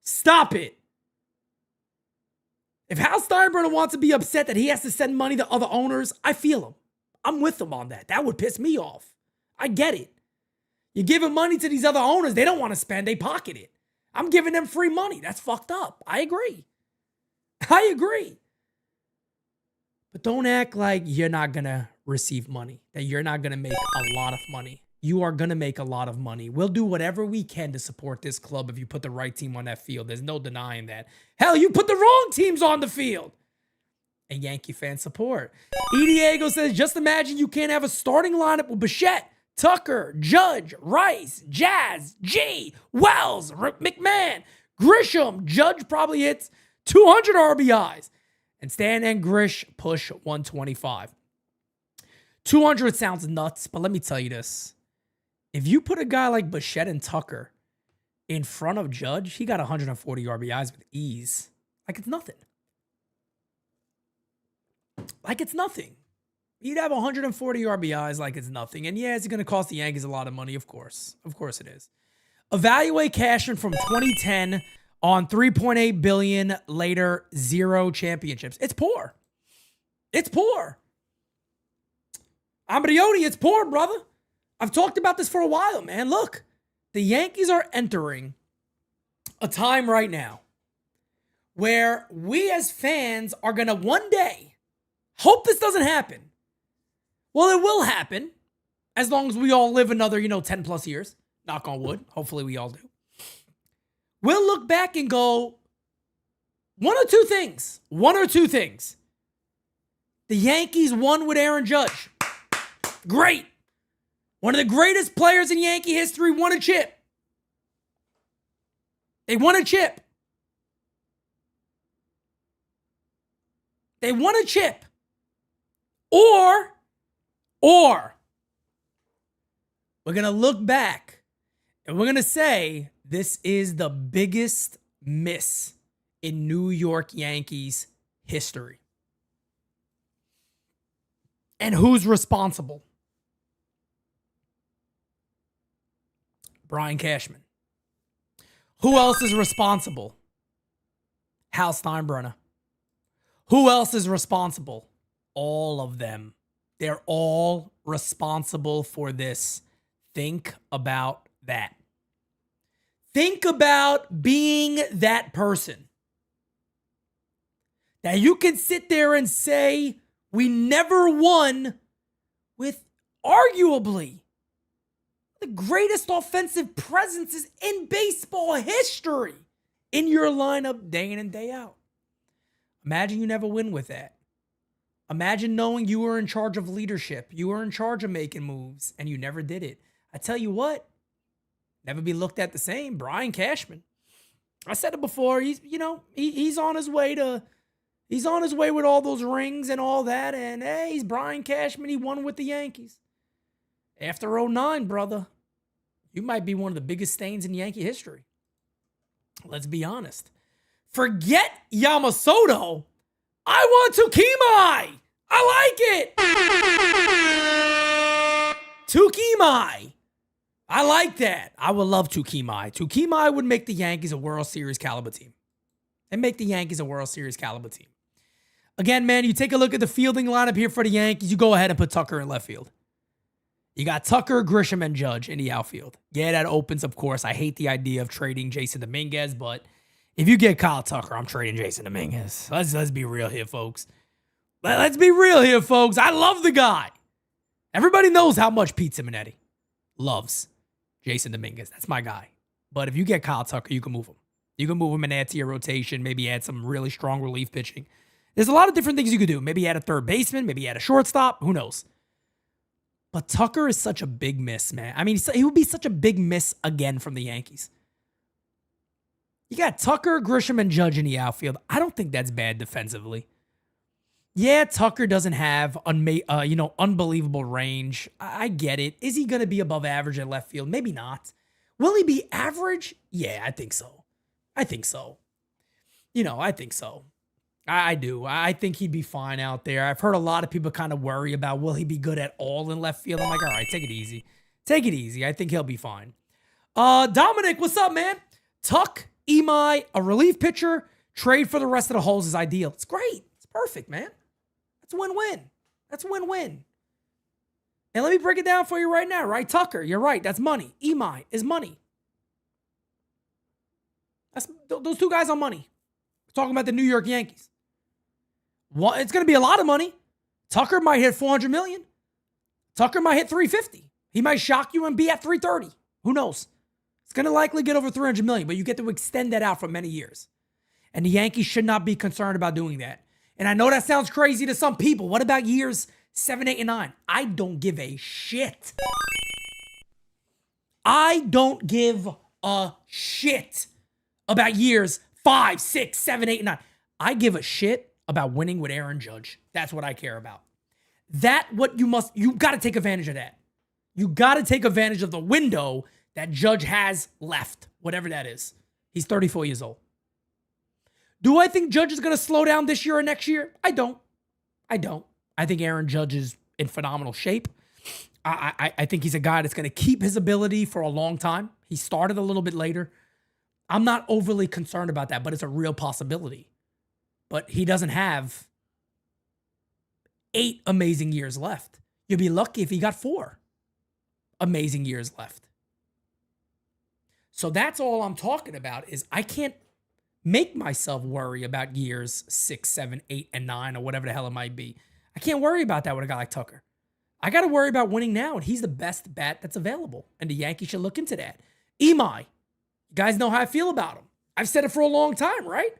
Stop it. If Hal Steinbrenner wants to be upset that he has to send money to other owners, I feel him. I'm with him on that. That would piss me off. I get it. You're giving money to these other owners. They don't want to spend. They pocket it. I'm giving them free money. That's fucked up. I agree. I agree. But don't act like you're not going to receive money, that you're not going to make a lot of money. You are going to make a lot of money. We'll do whatever we can to support this club if you put the right team on that field. There's no denying that. Hell, you put the wrong teams on the field. And Yankee fan support. E. Diego says, just imagine you can't have a starting lineup with Bichette, Tucker, Judge, Rice, Jazz, G, Wells, McMahon, Grisham. Judge probably hits 200 RBIs. And Stan and Grish push 125. 200 sounds nuts, but let me tell you this. If you put a guy like Bichette and Tucker in front of Judge, he got 140 RBIs with ease. Like it's nothing. Like it's nothing. He'd have 140 RBIs like it's nothing. And yeah, it's going to cost the Yankees a lot of money, of course. Of course it is. Evaluate Cashman from 2010 on $3.8 billion, later 0 championships. It's poor. It's poor. Ambriotti, it's poor, brother. I've talked about this for a while, man. Look, the Yankees are entering a time right now where we as fans are going to one day hope this doesn't happen. Well, it will happen as long as we all live another, 10 plus years. Knock on wood. Hopefully we all do. We'll look back and go, one or two things. The Yankees won with Aaron Judge. Great. One of the greatest players in Yankee history won a chip. They won a chip. Or we're going to look back and we're going to say this is the biggest miss in New York Yankees history. And who's responsible? Brian Cashman. Who else is responsible? Hal Steinbrenner. Who else is responsible? All of them. They're all responsible for this. Think about that. Think about being that person. That you can sit there and say, we never won with arguably the greatest offensive presences in baseball history in your lineup day in and day out. Imagine you never win with that. Imagine knowing you were in charge of leadership. You were in charge of making moves and you never did it. I tell you what, never be looked at the same. Brian Cashman. I said it before. He's on his way with all those rings and all that. And hey, he's Brian Cashman. He won with the Yankees. After 2009, brother, you might be one of the biggest stains in Yankee history. Let's be honest. Forget Yamamoto. I want Tukimai. I like it. Tukimai. I like that. I would love Tukimai. Tukimai would make the Yankees a World Series caliber team. Again, man, you take a look at the fielding lineup here for the Yankees. You go ahead and put Tucker in left field. You got Tucker, Grisham, and Judge in the outfield. Yeah, that opens, of course. I hate the idea of trading Jason Dominguez, but if you get Kyle Tucker, I'm trading Jason Dominguez. Let's be real here, folks. Let's be real here, folks. I love the guy. Everybody knows how much Pete Simonetti loves Jason Dominguez. That's my guy. But if you get Kyle Tucker, you can move him. You can move him and add to your rotation. Maybe add some really strong relief pitching. There's a lot of different things you could do. Maybe add a third baseman. Maybe add a shortstop. Who knows? But Tucker is such a big miss, man. I mean, he would be such a big miss again from the Yankees. You got Tucker, Grisham, and Judge in the outfield. I don't think that's bad defensively. Yeah, Tucker doesn't have unbelievable range. I get it. Is he going to be above average at left field? Maybe not. Will he be average? Yeah, I think so. I think so. I do. I think he'd be fine out there. I've heard a lot of people kind of worry about, will he be good at all in left field? I'm like, all right, take it easy. Take it easy. I think he'll be fine. Dominic, what's up, man? Tuck, Imai, a relief pitcher, trade for the rest of the holes is ideal. It's great. It's perfect, man. That's a win-win. That's a win-win. And let me break it down for you right now, right? Tucker, you're right. That's money. Imai is money. Those two guys are money. We're talking about the New York Yankees. It's going to be a lot of money. Tucker might hit $400 million. Tucker might hit $350. He might shock you and be at $330. Who knows? It's going to likely get over $300 million, but you get to extend that out for many years. And the Yankees should not be concerned about doing that. And I know that sounds crazy to some people. What about years 7, 8, and 9? I don't give a shit. I don't give a shit about years 5, 6, 7, 8, and 9. I give a shit about winning with Aaron Judge. That's what I care about. You got to take advantage of that. You got to take advantage of the window that Judge has left, whatever that is. He's 34 years old. Do I think Judge is going to slow down this year or next year? I don't. I think Aaron Judge is in phenomenal shape. I think he's a guy that's going to keep his ability for a long time. He started a little bit later. I'm not overly concerned about that, but it's a real possibility. But he doesn't have 8 amazing years left. You'd be lucky if he got 4 amazing years left. So that's all I'm talking about is I can't make myself worry about years 6, 7, 8, and 9 or whatever the hell it might be. I can't worry about that with a guy like Tucker. I got to worry about winning now, and he's the best bat that's available, and the Yankees should look into that. Imai, you guys know how I feel about him. I've said it for a long time, right?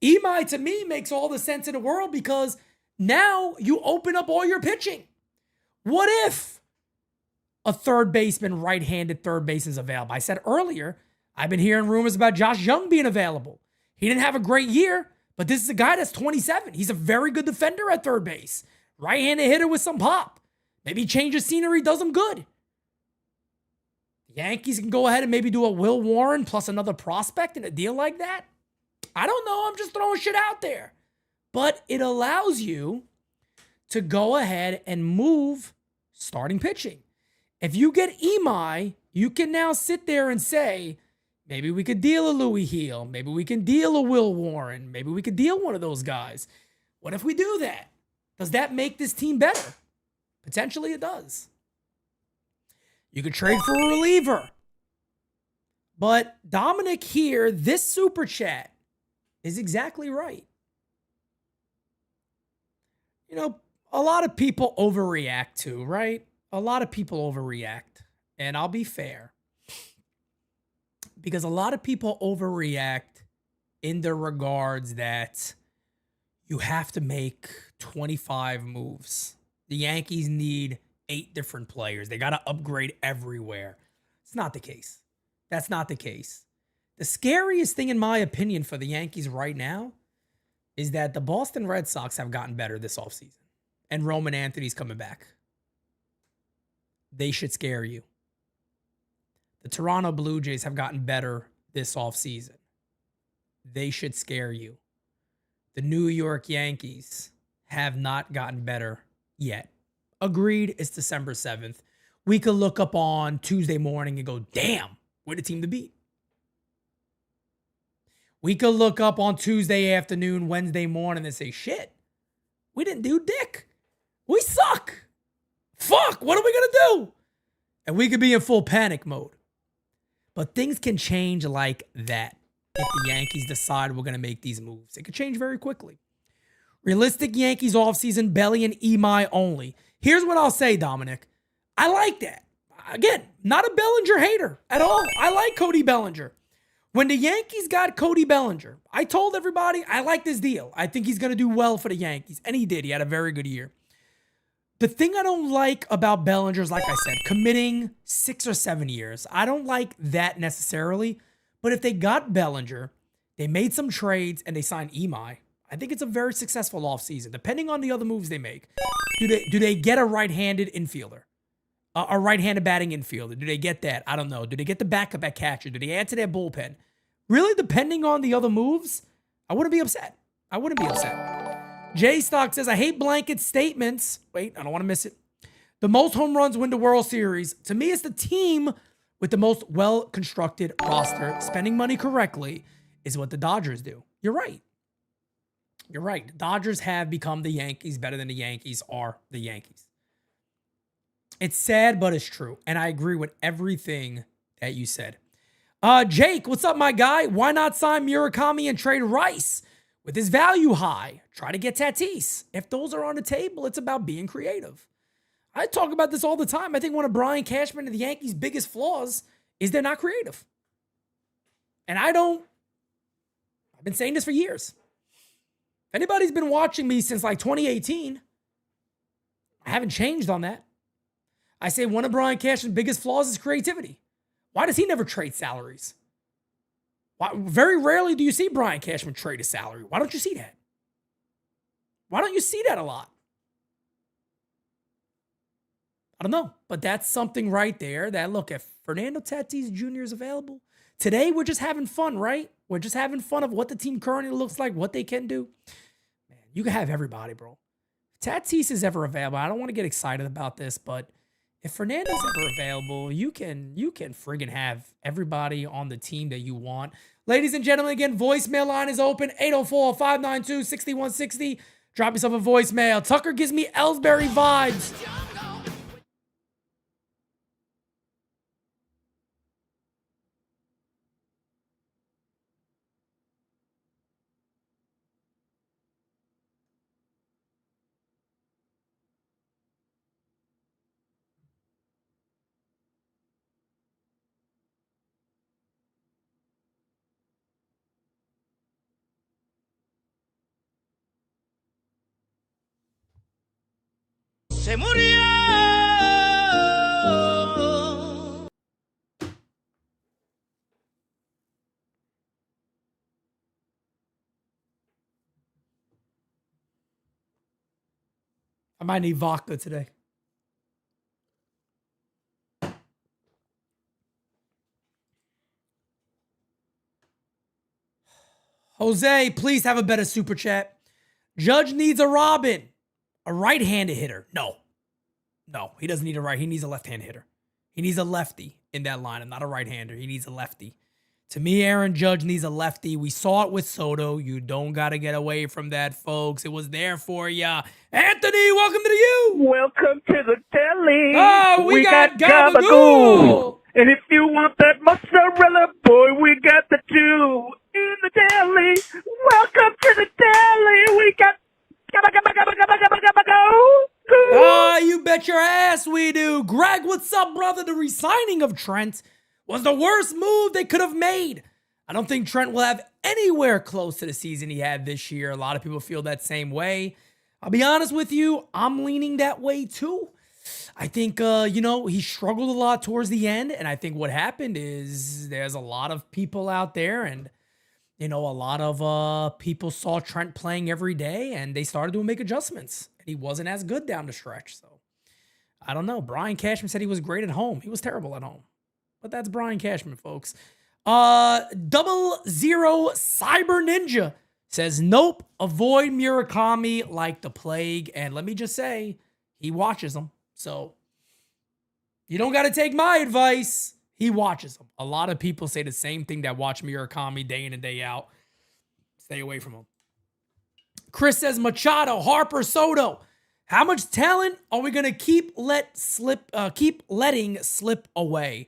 Imai, to me, makes all the sense in the world because now you open up all your pitching. What if a third baseman, right-handed third baseman is available? I said earlier, I've been hearing rumors about Josh Young being available. He didn't have a great year, but this is a guy that's 27. He's a very good defender at third base. Right-handed hitter with some pop. Maybe change of scenery does him good. The Yankees can go ahead and maybe do a Will Warren plus another prospect in a deal like that. I don't know. I'm just throwing shit out there. But it allows you to go ahead and move starting pitching. If you get Imai, you can now sit there and say, maybe we could deal a Louis Heel. Maybe we can deal a Will Warren. Maybe we could deal one of those guys. What if we do that? Does that make this team better? Potentially it does. You could trade for a reliever. But Dominic here, this super chat is exactly right. You know, a lot of people overreact too, right? A lot of people overreact. And I'll be fair. Because a lot of people overreact in the regards that you have to make 25 moves. The Yankees need 8 different players. They got to upgrade everywhere. It's not the case. That's not the case. The scariest thing, in my opinion, for the Yankees right now is that the Boston Red Sox have gotten better this offseason. And Roman Anthony's coming back. They should scare you. The Toronto Blue Jays have gotten better this offseason. they should scare you. The New York Yankees have not gotten better yet. Agreed, it's December 7th. We could look up on Tuesday morning and go, damn, we're the team to beat. We could look up on Tuesday afternoon, Wednesday morning and say, shit, we didn't do dick. We suck. Fuck, what are we going to do? And we could be in full panic mode. But things can change like that if the Yankees decide we're going to make these moves. It could change very quickly. Realistic Yankees offseason, Belly and Imai only. Here's what I'll say, Dominic. I like that. Again, not a Bellinger hater at all. I like Cody Bellinger. When the Yankees got Cody Bellinger, I told everybody I like this deal. I think he's going to do well for the Yankees. And he did. He had a very good year. The thing I don't like about Bellinger is, like I said, committing 6 or 7 years. I don't like that necessarily. But if they got Bellinger, they made some trades, and they signed Imai, I think it's a very successful offseason, depending on the other moves they make. Do they get a right-handed infielder? A right-handed batting infielder? Do they get that? I don't know. Do they get the backup at catcher? Do they add to their bullpen? Really, depending on the other moves, I wouldn't be upset. J Stock says, I hate blanket statements. Wait, I don't want to miss it. The most home runs win the World Series. To me, it's the team with the most well-constructed roster. Spending money correctly is what the Dodgers do. You're right. The Dodgers have become the Yankees better than the Yankees are the Yankees. It's sad, but it's true. And I agree with everything that you said. Jake, what's up, my guy? Why not sign Murakami and trade Rice? With his value high, try to get Tatis. If those are on the table, it's about being creative. I talk about this all the time. I think one of Brian Cashman and the Yankees' biggest flaws is they're not creative. And I've been saying this for years. If anybody's been watching me since like 2018, I haven't changed on that. I say one of Brian Cashman's biggest flaws is creativity. Why does he never trade salaries? Very rarely do you see Brian Cashman trade a salary. Why don't you see that? Why don't you see that a lot? I don't know, but that's something right there that, look, if Fernando Tatis Jr. is available, today we're just having fun, right? We're just having fun of what the team currently looks like, what they can do. Man, you can have everybody, bro. If Tatis is ever available, I don't want to get excited about this, but if Fernando's ever available, you can friggin' have everybody on the team that you want. Ladies and gentlemen, again, voicemail line is open, 804-592-6160. Drop yourself a voicemail. Tucker gives me Ellsbury vibes. Se murió. I might need vodka today. Jose, please have a better super chat. Judge needs a Robin. A right-handed hitter. No, he doesn't need a right. He needs a left-handed hitter. He needs a lefty in that lineup, not a right-hander. He needs a lefty. To me, Aaron Judge needs a lefty. We saw it with Soto. You don't got to get away from that, folks. It was there for ya. Anthony, welcome to the U. Welcome to the deli. Oh, we got Gabagool. And if you want that mozzarella, boy, we got the two in the deli. Welcome to the deli. We got you bet your ass we do. Greg, what's up, brother? The re-signing of Trent was the worst move they could have made. I don't think Trent will have anywhere close to the season he had this year. A lot of people feel that same way. I'll be honest with you, I'm leaning that way too. I think, he struggled a lot towards the end. And I think what happened is there's a lot of people out there and, a lot of people saw Trent playing every day and they started to make adjustments. And he wasn't as good down the stretch. So I don't know. Brian Cashman said he was great at home. He was terrible at home. But that's Brian Cashman, folks. Double Zero Cyber Ninja says, nope, avoid Murakami like the plague. And let me just say, he watches them. So you don't got to take my advice. He watches them. A lot of people say the same thing that watch Murakami day in and day out. Stay away from him. Chris says, Machado, Harper, Soto. How much talent are we gonna keep letting slip away?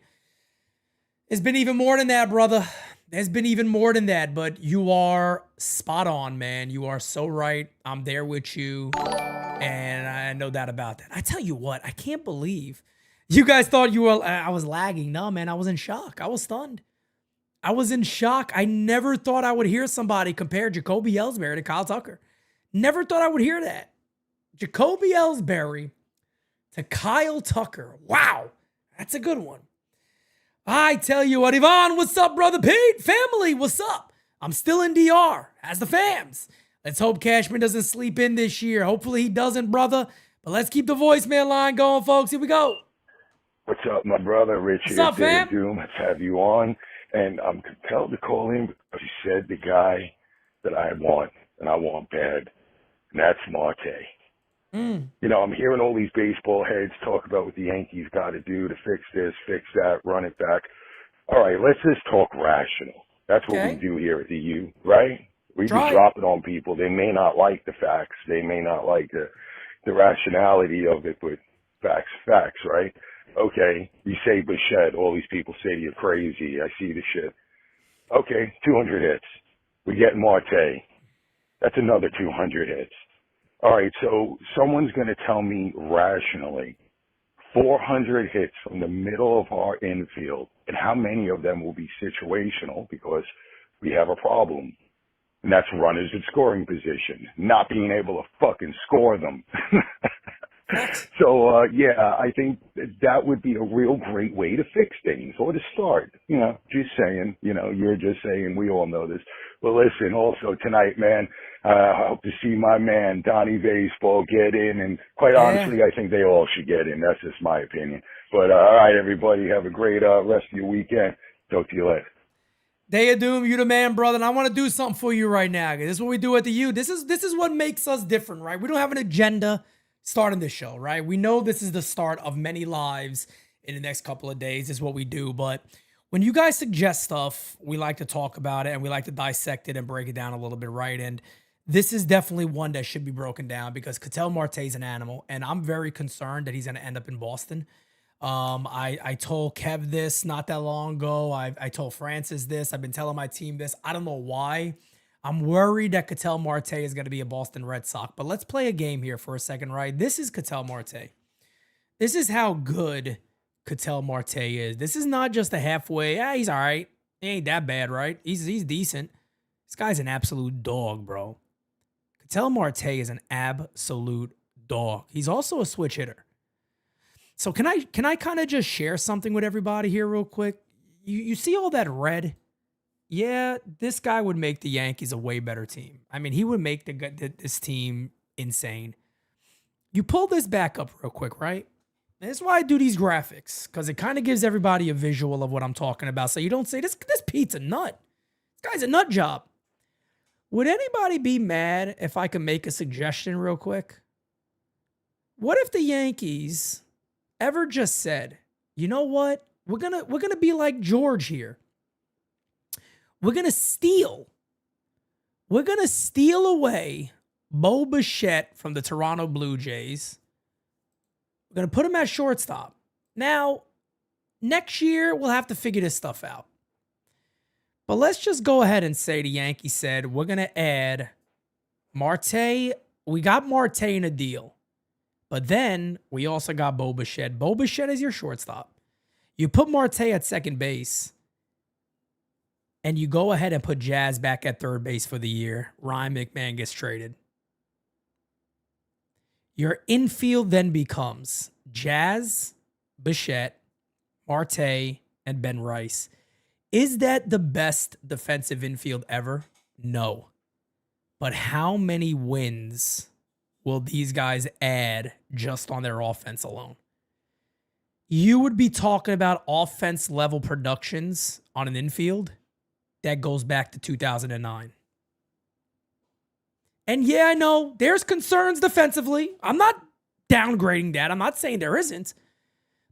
It's been even more than that, brother. There's been even more than that, but you are spot on, man. You are so right. I'm there with you, and I know that about that. I tell you what, I can't believe you guys thought I was lagging. No, man, I was in shock. I was stunned. I was in shock. I never thought I would hear somebody compare Jacoby Ellsbury to Kyle Tucker. Never thought I would hear that. Jacoby Ellsbury to Kyle Tucker. Wow, that's a good one. I tell you what, Yvonne, what's up, brother Pete? Family, what's up? I'm still in DR, as the fams. Let's hope Cashman doesn't sleep in this year. Hopefully he doesn't, brother. But let's keep the voicemail line going, folks. Here we go. What's up, my brother? Rich What's here. up, fam? Doom. Let's have you on. And I'm compelled to call him because he said the guy that I want, and I want bad, and that's Marte. You know, I'm hearing all these baseball heads talk about what the Yankees got to do to fix this, fix that, run it back. All right, let's just talk rational. That's what we do here at the U, right? We just drop it on people. They may not like the facts. They may not like the rationality of it, but facts, right? Okay, you say Bichette. All these people say you're crazy. I see the shit. Okay, 200 hits. We get Marte. That's another 200 hits. All right, so someone's going to tell me rationally 400 hits from the middle of our infield, and how many of them will be situational because we have a problem, and that's runners in scoring position, not being able to fucking score them. So, yeah, I think that would be a real great way to fix things or to start. You know, just saying, you're just saying, we all know this. But listen, also tonight, man, I hope to see my man, Donnie Baseball, get in. And quite honestly, I think they all should get in. That's just my opinion. But all right, everybody, have a great rest of your weekend. Talk to you later. Day of Doom, you the man, brother. And I want to do something for you right now. This is what we do at the U. This is what makes us different, right? We don't have an agenda starting this show, right? We know this is the start of many lives in the next couple of days. This is what we do. But when you guys suggest stuff, we like to talk about it and we like to dissect it and break it down a little bit, right? And this is definitely one that should be broken down because Ketel Marte is an animal, and I'm very concerned that he's going to end up in Boston. I told Kev this not that long ago. I told Francis this. I've been telling my team this. I don't know why. I'm worried that Ketel Marte is going to be a Boston Red Sox. But let's play a game here for a second, right? This is Ketel Marte. This is how good Ketel Marte is. This is not just a halfway, he's all right. He ain't that bad, right? He's decent. This guy's an absolute dog, bro. Ketel Marte is an absolute dog. He's also a switch hitter. So can I kind of just share something with everybody here real quick? You see all that red? Yeah, this guy would make the Yankees a way better team. I mean, he would make this team insane. You pull this back up real quick, right? And that's why I do these graphics, because it kind of gives everybody a visual of what I'm talking about. So you don't say, this Pete's a nut. This guy's a nut job. Would anybody be mad if I could make a suggestion real quick? What if the Yankees ever just said, you know what? We're gonna be like George here. We're gonna steal away Bo Bichette from the Toronto Blue Jays. We're gonna put him at shortstop. Now, next year we'll have to figure this stuff out. But let's just go ahead and say the Yankees said we're gonna add Marte. We got Marte in a deal. But then we also got Bo Bichette. Bo Bichette is your shortstop. You put Marte at second base, and you go ahead and put Jazz back at third base for the year. Ryan McMahon gets traded. Your infield then becomes Jazz, Bichette, Marte, and Ben Rice. Is that the best defensive infield ever? No. But how many wins will these guys add just on their offense alone? you would be talking about offense level productions on an infield that goes back to 2009. And yeah, I know there's concerns defensively. I'm not downgrading that. I'm not saying there isn't.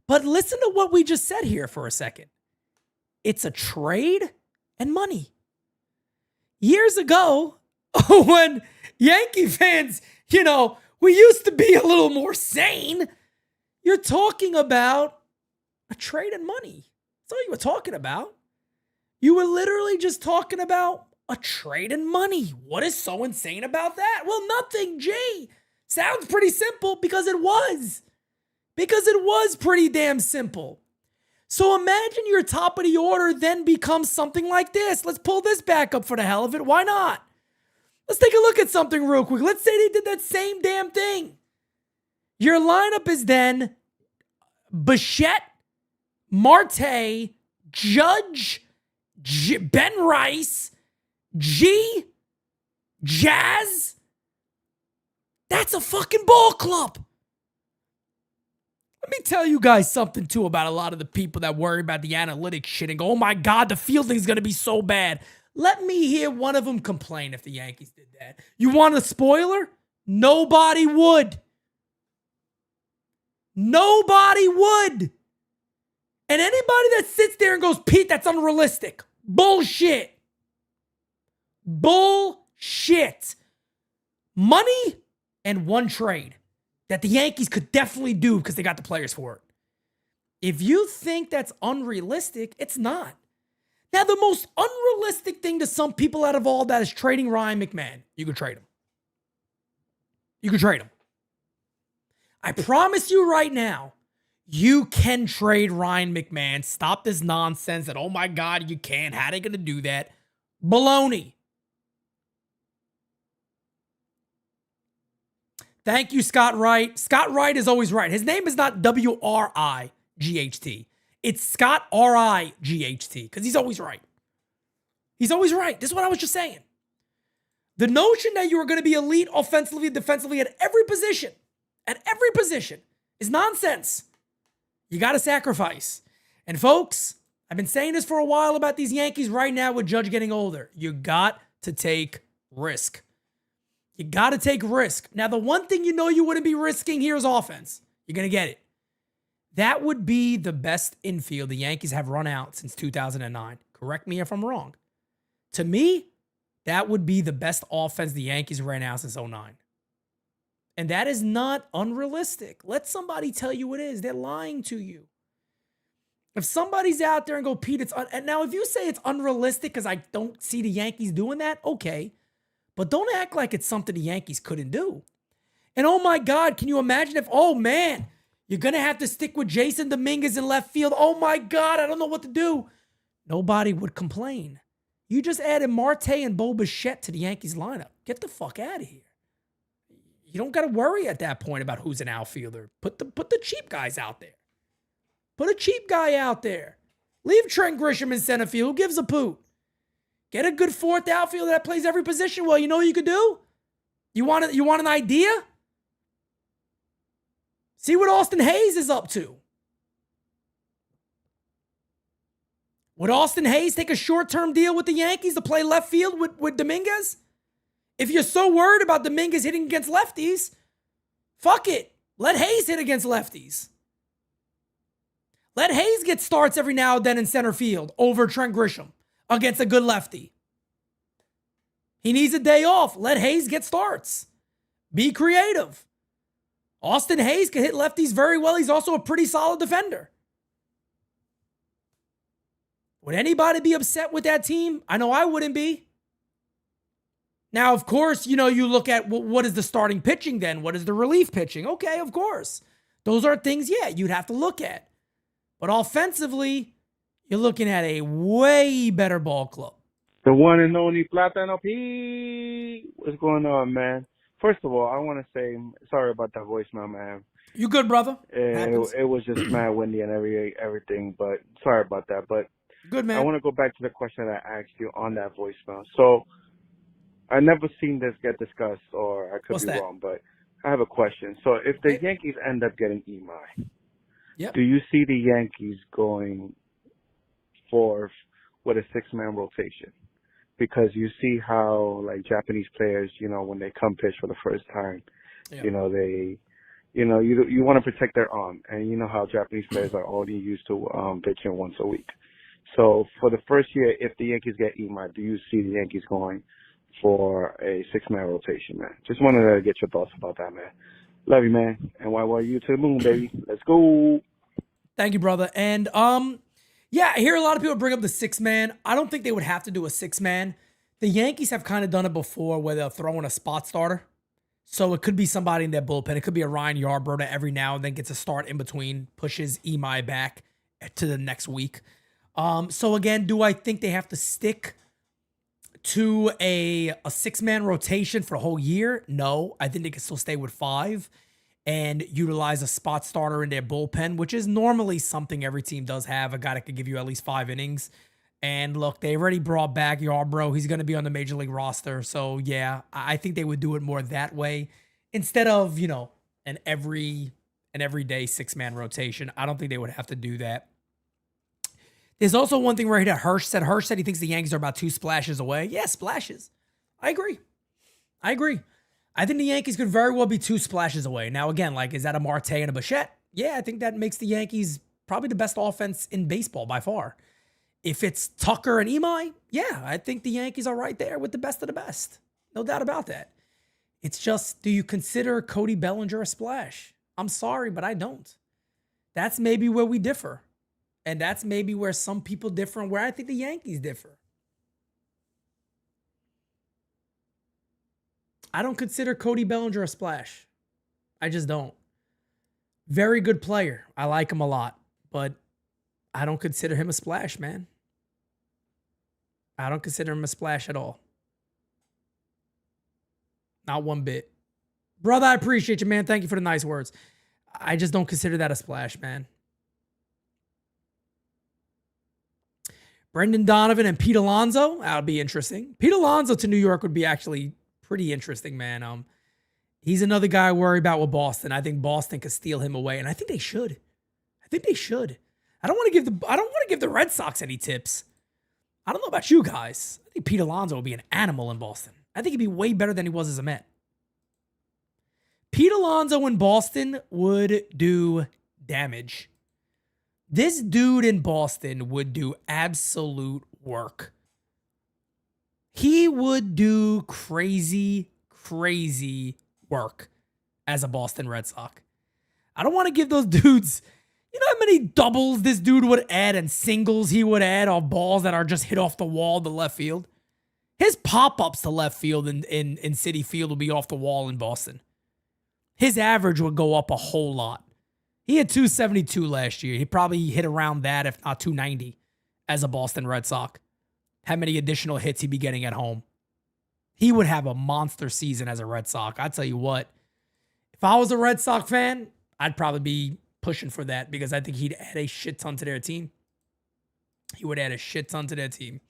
But listen to what we just said here for a second. It's a trade and money. Years ago, when Yankee fans, we used to be a little more sane, you're talking about a trade and money. That's all you were talking about. You were literally just talking about a trade and money. What is so insane about that? Well, nothing, G. Sounds pretty simple because it was. Because it was pretty damn simple. So imagine your top of the order then becomes something like this. Let's pull this back up for the hell of it. Why not? Let's take a look at something real quick. Let's say they did that same damn thing. Your lineup is then Bichette, Marte, Judge, Ben Rice, Jazz. That's a fucking ball club. Let me tell you guys something, too, about a lot of the people that worry about the analytics shit and go, oh, my God, the fielding's going to be so bad. Let me hear one of them complain if the Yankees did that. You want a spoiler? Nobody would. Nobody would. And anybody that sits there and goes, Pete, that's unrealistic. Bullshit. Bullshit. Money and one trade that the Yankees could definitely do because they got the players for it. If you think that's unrealistic, it's not. Now, the most unrealistic thing to some people out of all that is trading Ryan McMahon. You can trade him. You can trade him. I promise you right now, you can trade Ryan McMahon. Stop this nonsense that, oh my God, you can't. How are they going to do that? Baloney. Thank you, Scott Wright. Scott Wright is always right. His name is not W-R-I-G-H-T. It's Scott R-I-G-H-T because he's always right. He's always right. This is what I was just saying. The notion that you are going to be elite offensively and defensively at every position is nonsense. You got to sacrifice. And folks, I've been saying this for a while about these Yankees right now with Judge getting older. You got to take risk. You got to take risk. Now, the one thing you wouldn't be risking here is offense. You're going to get it. That would be the best infield the Yankees have run out since 2009. Correct me if I'm wrong. To me, that would be the best offense the Yankees ran out since 2009. And that is not unrealistic. Let somebody tell you it is. They're lying to you. If somebody's out there and go, Pete, and now if you say it's unrealistic because I don't see the Yankees doing that, okay. But don't act like it's something the Yankees couldn't do. And oh my God, can you imagine if, oh man, you're going to have to stick with Jason Dominguez in left field. Oh my God, I don't know what to do. Nobody would complain. You just added Marte and Bo Bichette to the Yankees lineup. Get the fuck out of here. You don't got to worry at that point about who's an outfielder. Put the cheap guys out there. Put a cheap guy out there. Leave Trent Grisham in center field. Who gives a poot? Get a good fourth outfielder that plays every position well. You know what you could do? You want an idea? See what Austin Hayes is up to. Would Austin Hayes take a short-term deal with the Yankees to play left field with Dominguez? If you're so worried about Dominguez hitting against lefties, fuck it. Let Hayes hit against lefties. Let Hayes get starts every now and then in center field over Trent Grisham against a good lefty. He needs a day off. Let Hayes get starts. Be creative. Austin Hayes can hit lefties very well. He's also a pretty solid defender. Would anybody be upset with that team? I know I wouldn't be. Now, of course, you look at what is the starting pitching then? What is the relief pitching? Okay, of course. Those are things, you'd have to look at. But offensively, you're looking at a way better ball club. The one and only Platano P. What's going on, man? First of all, I want to say sorry about that voicemail, man. You good, brother? It was just mad windy and everything, but sorry about that. But good, man. I want to go back to the question I asked you on that voicemail. So I never seen this get discussed, or I could be wrong, but I have a question. So if the Yankees end up getting Imai, Yep. Do you see the Yankees going with a 6-man rotation? Because you see how, like, Japanese players, when they come pitch for the first time, Yeah. they, you want to protect their arm. And you know how Japanese players are only used to pitching once a week. So for the first year, if the Yankees get Imai, do you see the Yankees going for a 6-man rotation, man? Just wanted to get your thoughts about that, man. Love you, man. And why you to the moon, baby? Let's go. Thank you, brother. And yeah, I hear a lot of people bring up the 6-man. I don't think they would have to do a 6-man. The Yankees have kind of done it before where they'll throw in a spot starter. So it could be somebody in their bullpen. It could be a Ryan Yarbrough that every now and then gets a start in between, pushes Imai back to the next week. So again, do I think they have to stick to a 6-man rotation for a whole year? No, I think they can still stay with 5 and utilize a spot starter in their bullpen, which is normally something every team does have, a guy that could give you at least 5 innings. And look, they already brought back Yarbrough. He's going to be on the major league roster. So yeah, I think they would do it more that way instead of, an everyday 6-man rotation. I don't think they would have to do that. There's also one thing right here that Hirsch said. Hirsch said he thinks the Yankees are about 2 splashes away. Yeah, splashes. I agree. I think the Yankees could very well be 2 splashes away. Now, again, like, is that a Marte and a Bichette? Yeah, I think that makes the Yankees probably the best offense in baseball by far. If it's Tucker and Imai, yeah, I think the Yankees are right there with the best of the best. No doubt about that. It's just, do you consider Cody Bellinger a splash? I'm sorry, but I don't. That's maybe where we differ. And that's maybe where some people differ and where I think the Yankees differ. I don't consider Cody Bellinger a splash. I just don't. Very good player. I like him a lot. But I don't consider him a splash, man. I don't consider him a splash at all. Not one bit. Brother, I appreciate you, man. Thank you for the nice words. I just don't consider that a splash, man. Brendan Donovan and Pete Alonso. That would be interesting. Pete Alonso to New York would be actually pretty interesting, man. He's another guy I worry about with Boston. I think Boston could steal him away, and I think they should. I don't want to give the Red Sox any tips. I don't know about you guys. I think Pete Alonso would be an animal in Boston. I think he'd be way better than he was as a Met. Pete Alonso in Boston would do damage. This dude in Boston would do absolute work. He would do crazy work as a Boston Red Sox. I don't want to give those dudes, you know how many doubles this dude would add and singles he would add on balls that are just hit off the wall to left field? His pop-ups to left field in Citi Field would be off the wall in Boston. His average would go up a whole lot. He had 272 last year. He probably hit around that, if not 290, as a Boston Red Sox. How many additional hits he'd be getting at home? He would have a monster season as a Red Sox. I tell you what, if I was a Red Sox fan, I'd probably be pushing for that because I think he'd add a shit ton to their team. He would add a shit ton to their team.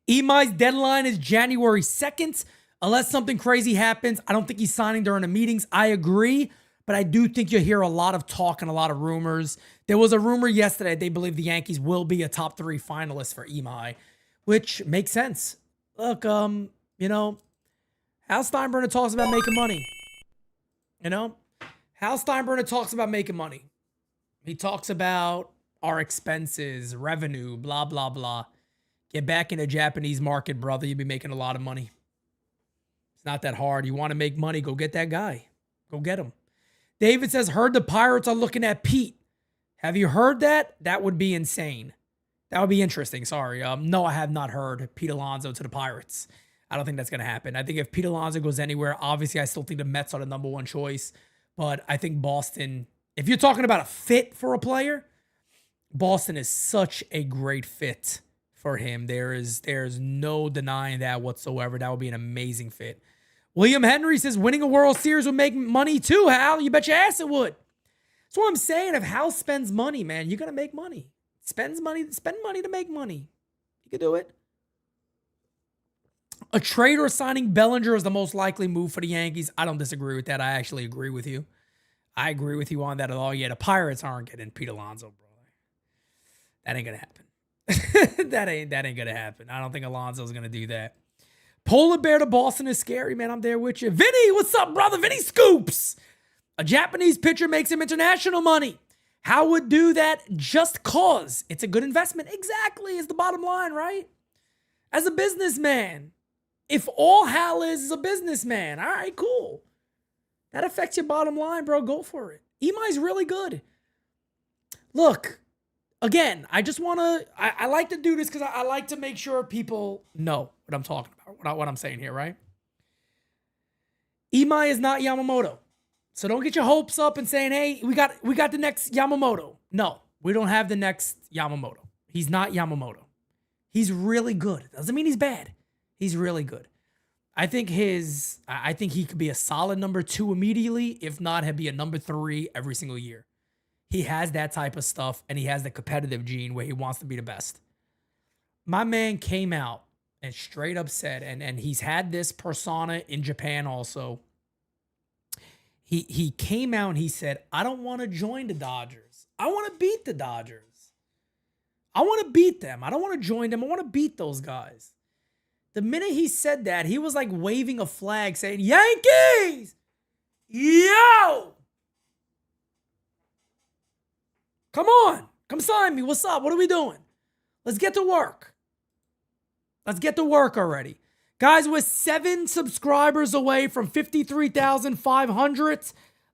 Imai's deadline is January 2nd. Unless something crazy happens, I don't think he's signing during the meetings. I agree, but I do think you'll hear a lot of talk and a lot of rumors. There was a rumor yesterday they believe the Yankees will be a top 3 finalist for Imai, which makes sense. Look, Hal Steinbrenner talks about making money. Hal Steinbrenner talks about making money. He talks about our expenses, revenue, blah, blah, blah. Get back in the Japanese market, brother. You'll be making a lot of money. It's not that hard. You want to make money, go get that guy. Go get him. David says, heard the Pirates are looking at Pete. Have you heard that? That would be insane. That would be interesting. Sorry. No, I have not heard Pete Alonso to the Pirates. I don't think that's going to happen. I think if Pete Alonso goes anywhere, obviously I still think the Mets are the number 1 choice. But I think Boston, if you're talking about a fit for a player, Boston is such a great fit for him. There's no denying that whatsoever. That would be an amazing fit. William Henry says winning a World Series would make money too, Hal. You bet your ass it would. That's what I'm saying. If Hal spends money, man, you're going to make money. Spend money to make money. You can do it. A trade or signing Bellinger is the most likely move for the Yankees. I don't disagree with that. I actually agree with you. I agree with you on that at all. Yeah, the Pirates aren't getting Pete Alonso, bro. That ain't gonna happen. that ain't gonna happen. I don't think Alonso's gonna do that. Polar Bear to Boston is scary, man. I'm there with you. Vinny, what's up, brother? Vinny Scoops. A Japanese pitcher makes him international money. How would do that just cause it's a good investment? Exactly, is the bottom line, right? As a businessman, if all Hal is a businessman, all right, cool. That affects your bottom line, bro. Go for it. Imai's really good. Look, again, I just want to, I like to do this because I like to make sure people know what I'm talking about, what I'm saying here, right? Imai is not Yamamoto. So don't get your hopes up and saying, hey, we got the next Yamamoto. No, we don't have the next Yamamoto. He's not Yamamoto. He's really good. Doesn't mean he's bad. He's really good. I think he could be a solid number 2 immediately. If not, he'll be a number 3 every single year. He has that type of stuff, and he has the competitive gene where he wants to be the best. My man came out and straight up said, and he's had this persona in Japan also. He came out and he said, I don't want to join the Dodgers. I want to beat the Dodgers. I want to beat them. I don't want to join them. I want to beat those guys. The minute he said that, he was like waving a flag saying, Yankees! Yo! Come on. Come sign me. What's up? What are we doing? Let's get to work. Let's get to work already. Guys, we're 7 subscribers away from 53,500.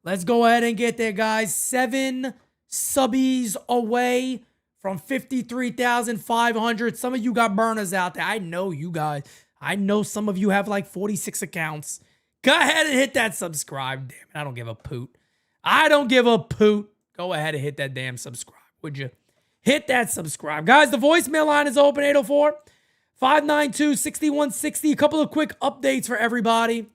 Let's go ahead and get there, guys. 7 subbies away from 53,500. Some of you got burners out there. I know you guys. I know some of you have like 46 accounts. Go ahead and hit that subscribe. Damn it, I don't give a poot. I don't give a poot. Go ahead and hit that damn subscribe, would you? Hit that subscribe. Guys, the voicemail line is open, 804-592-6160. A couple of quick updates for everybody.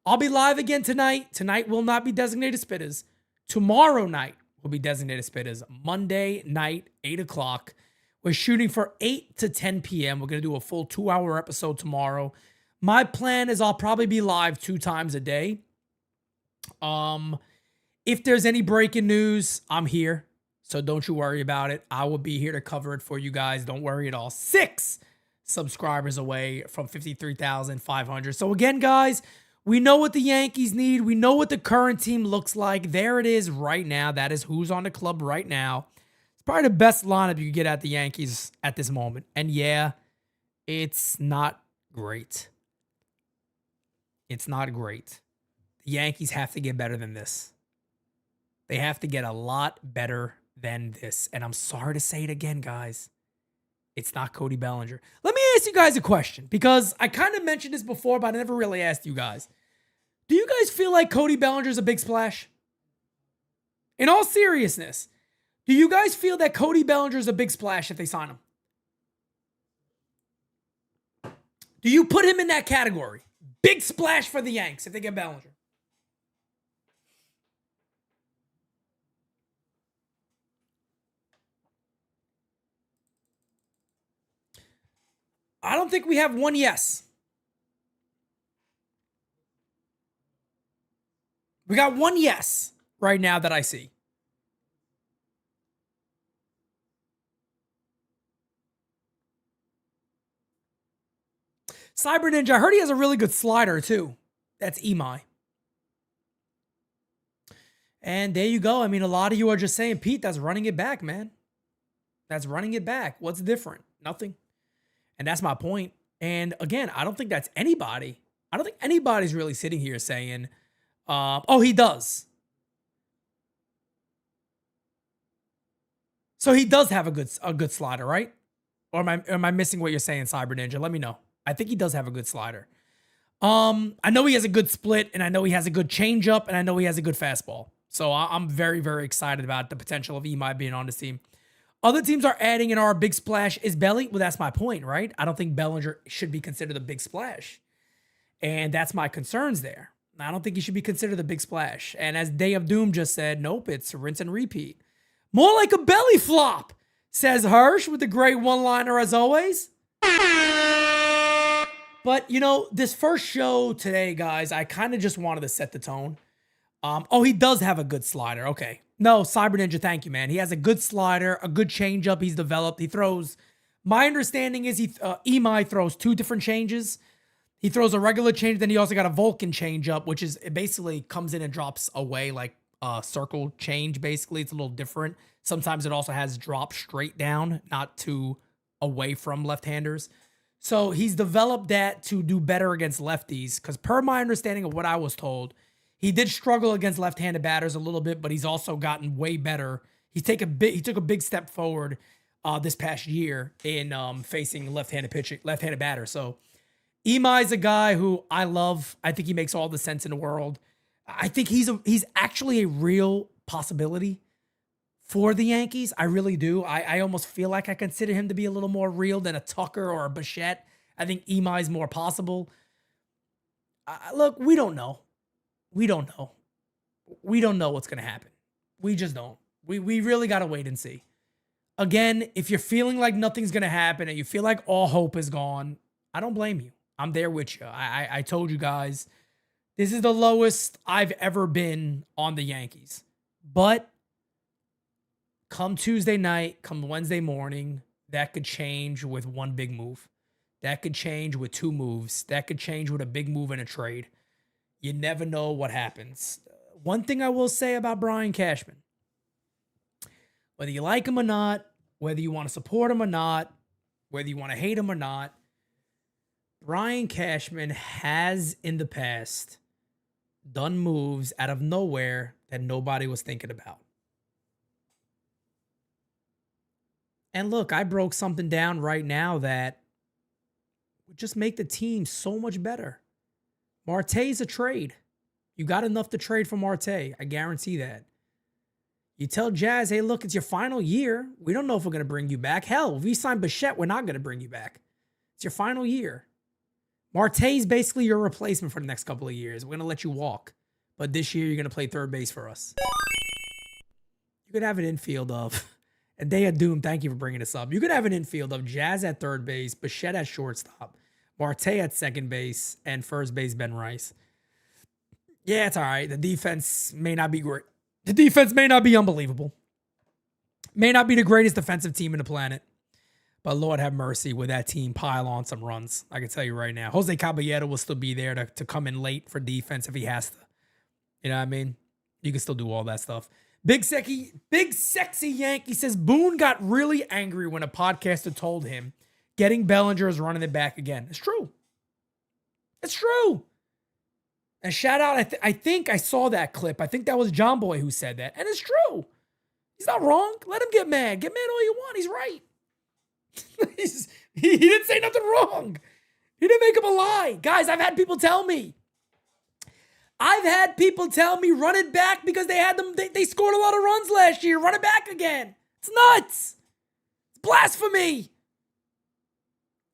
I'll be live again tonight. Tonight will not be Designated Spitters. Tomorrow night will be Designated Spitters. Monday night, 8 o'clock. We're shooting for 8 to 10 p.m. We're going to do a full 2-hour episode tomorrow. My plan is I'll probably be live 2 times a day. If there's any breaking news, I'm here. So don't you worry about it. I will be here to cover it for you guys. Don't worry at all. 6 subscribers away from 53,500. So again, guys, we know what the Yankees need. We know what the current team looks like. There it is right now. That is who's on the club right now. It's probably the best lineup you can get at the Yankees at this moment. And yeah, it's not great. It's not great. The Yankees have to get better than this. They have to get a lot better than this. And I'm sorry to say it again, guys. It's not Cody Bellinger. Let me ask you guys a question, because I kind of mentioned this before, but I never really asked you guys. Do you guys feel like Cody Bellinger's a big splash? In all seriousness, do you guys feel that Cody Bellinger's a big splash if they sign him? Do you put him in that category? Big splash for the Yanks if they get Bellinger. I don't think we have one yes. We got one yes right now that I see. Cyber Ninja, I heard he has a really good slider too. That's Imai. And there you go. I mean, a lot of you are just saying, Pete, that's running it back, man. That's running it back. What's different? Nothing. And that's my point. And again, I don't think that's anybody. I don't think anybody's really sitting here saying, oh, he does. So he does have a good slider, right? Or am I missing what you're saying, Cyber Ninja? Let me know. I think he does have a good slider. I know he has a good split, and I know he has a good changeup, and I know he has a good fastball. So I'm very, very excited about the potential of Imai being on this team. Other teams are adding in our big splash. Is Belly? Well, that's my point, right? I don't think Bellinger should be considered a big splash. And that's my concerns there. I don't think he should be considered a big splash. And as Day of Doom just said, nope, it's rinse and repeat. More like a belly flop, says Hirsch with the great one-liner as always. But, you know, this first show today, guys, I kind of just wanted to set the tone. Oh, he does have a good slider. Okay. No, Cyber Ninja, thank you, man. He has a good slider, a good changeup he's developed. He throws, my understanding is Imai throws 2 different changes. He throws a regular change, then he also got a Vulcan changeup, which is, it basically comes in and drops away like a circle change, basically. It's a little different. Sometimes it also has drop straight down, not too away from left-handers. So he's developed that to do better against lefties, because per my understanding of what I was told, he did struggle against left-handed batters a little bit, but he's also gotten way better. He took a big step forward this past year in facing left-handed batters. So Imai's a guy who I love. I think he makes all the sense in the world. I think he's actually a real possibility for the Yankees. I really do. I almost feel like I consider him to be a little more real than a Tucker or a Bichette. I think Imai's more possible. Look, we don't know. We don't know. We don't know what's going to happen. We just don't. We really got to wait and see. Again, if you're feeling like nothing's going to happen and you feel like all hope is gone, I don't blame you. I'm there with you. I told you guys, this is the lowest I've ever been on the Yankees. But come Tuesday night, come Wednesday morning, that could change with one big move. That could change with 2 moves. That could change with a big move and a trade. You never know what happens. One thing I will say about Brian Cashman, whether you like him or not, whether you want to support him or not, whether you want to hate him or not, Brian Cashman has in the past done moves out of nowhere that nobody was thinking about. And look, I broke something down right now that would just make the team so much better. Marte's a trade. You got enough to trade for Marte. I guarantee that. You tell Jazz, hey, look, it's your final year. We don't know if we're going to bring you back. Hell, if we sign Bichette, we're not going to bring you back. It's your final year. Marte's basically your replacement for the next couple of years. We're going to let you walk. But this year, you're going to play third base for us. You could have an infield of, and Day of Doom, thank you for bringing this up. You could have an infield of Jazz at third base, Bichette at shortstop, Marte at second base, and first base Ben Rice. Yeah, it's all right. The defense may not be great. The defense may not be unbelievable. May not be the greatest defensive team in the planet. But Lord have mercy, with that team pile on some runs. I can tell you right now. Jose Caballero will still be there to come in late for defense if he has to. You know what I mean? You can still do all that stuff. Big sexy Yankee says Boone got really angry when a podcaster told him getting Bellinger is running it back again. It's true. It's true. And shout out, I think I saw that clip. I think that was John Boy who said that. And it's true. He's not wrong. Let him get mad. Get mad all you want. He's right. He didn't say nothing wrong. He didn't make up a lie. Guys, I've had people tell me. Run it back because they scored a lot of runs last year. Run it back again. It's nuts. It's blasphemy.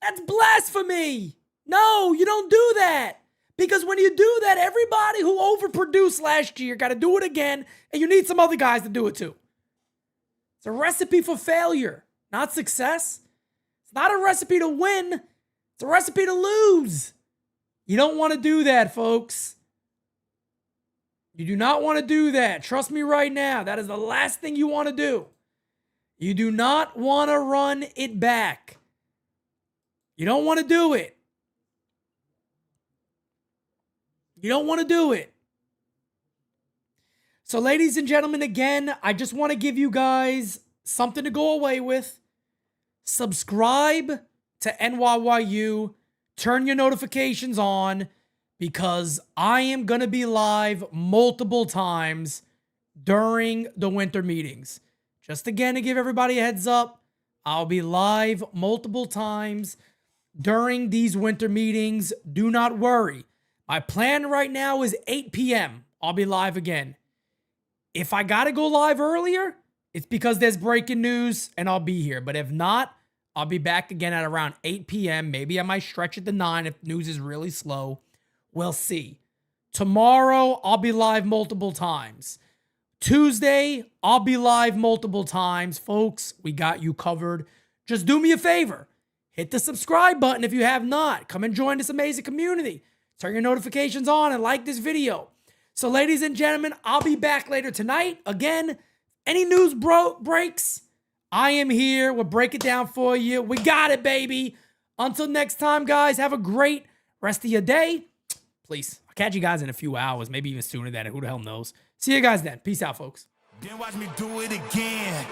That's blasphemy. No, you don't do that. Because when you do that, everybody who overproduced last year got to do it again, and you need some other guys to do it too. It's a recipe for failure, not success. It's not a recipe to win. It's a recipe to lose. You don't want to do that, folks. You do not want to do that. Trust me right now. That is the last thing you want to do. You do not want to run it back. You don't want to do it. You don't want to do it. So, ladies and gentlemen, again, I just want to give you guys something to go away with. Subscribe to NYYU. Turn your notifications on, because I am going to be live multiple times during the winter meetings. Just again, to give everybody a heads up, I'll be live multiple times during these winter meetings. Do not worry. My plan right now is 8 p.m. I'll be live again. If I got to go live earlier, it's because there's breaking news and I'll be here. But if not, I'll be back again at around 8 p.m. Maybe I might stretch it to 9 if news is really slow. We'll see. Tomorrow, I'll be live multiple times. Tuesday, I'll be live multiple times. Folks, we got you covered. Just do me a favor. Hit the subscribe button if you have not. Come and join this amazing community. Turn your notifications on and like this video. So, ladies and gentlemen, I'll be back later tonight. Again, any news breaks, I am here. We'll break it down for you. We got it, baby. Until next time, guys, have a great rest of your day. Please, I'll catch you guys in a few hours, maybe even sooner than that. Who the hell knows? See you guys then. Peace out, folks. Then watch me do it again.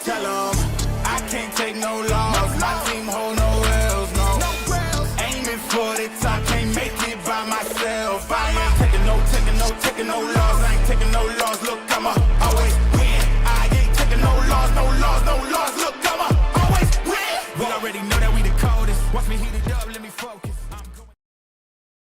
Tell them I can't take no loss. My team hold no L's, no. Aiming for the top, can't make it by myself. I ain't taking no loss. I ain't taking no loss. Look, I'ma always win. I ain't taking no loss. Look, I'ma always win. We already know that we the coldest. Watch me heat it up, let me focus.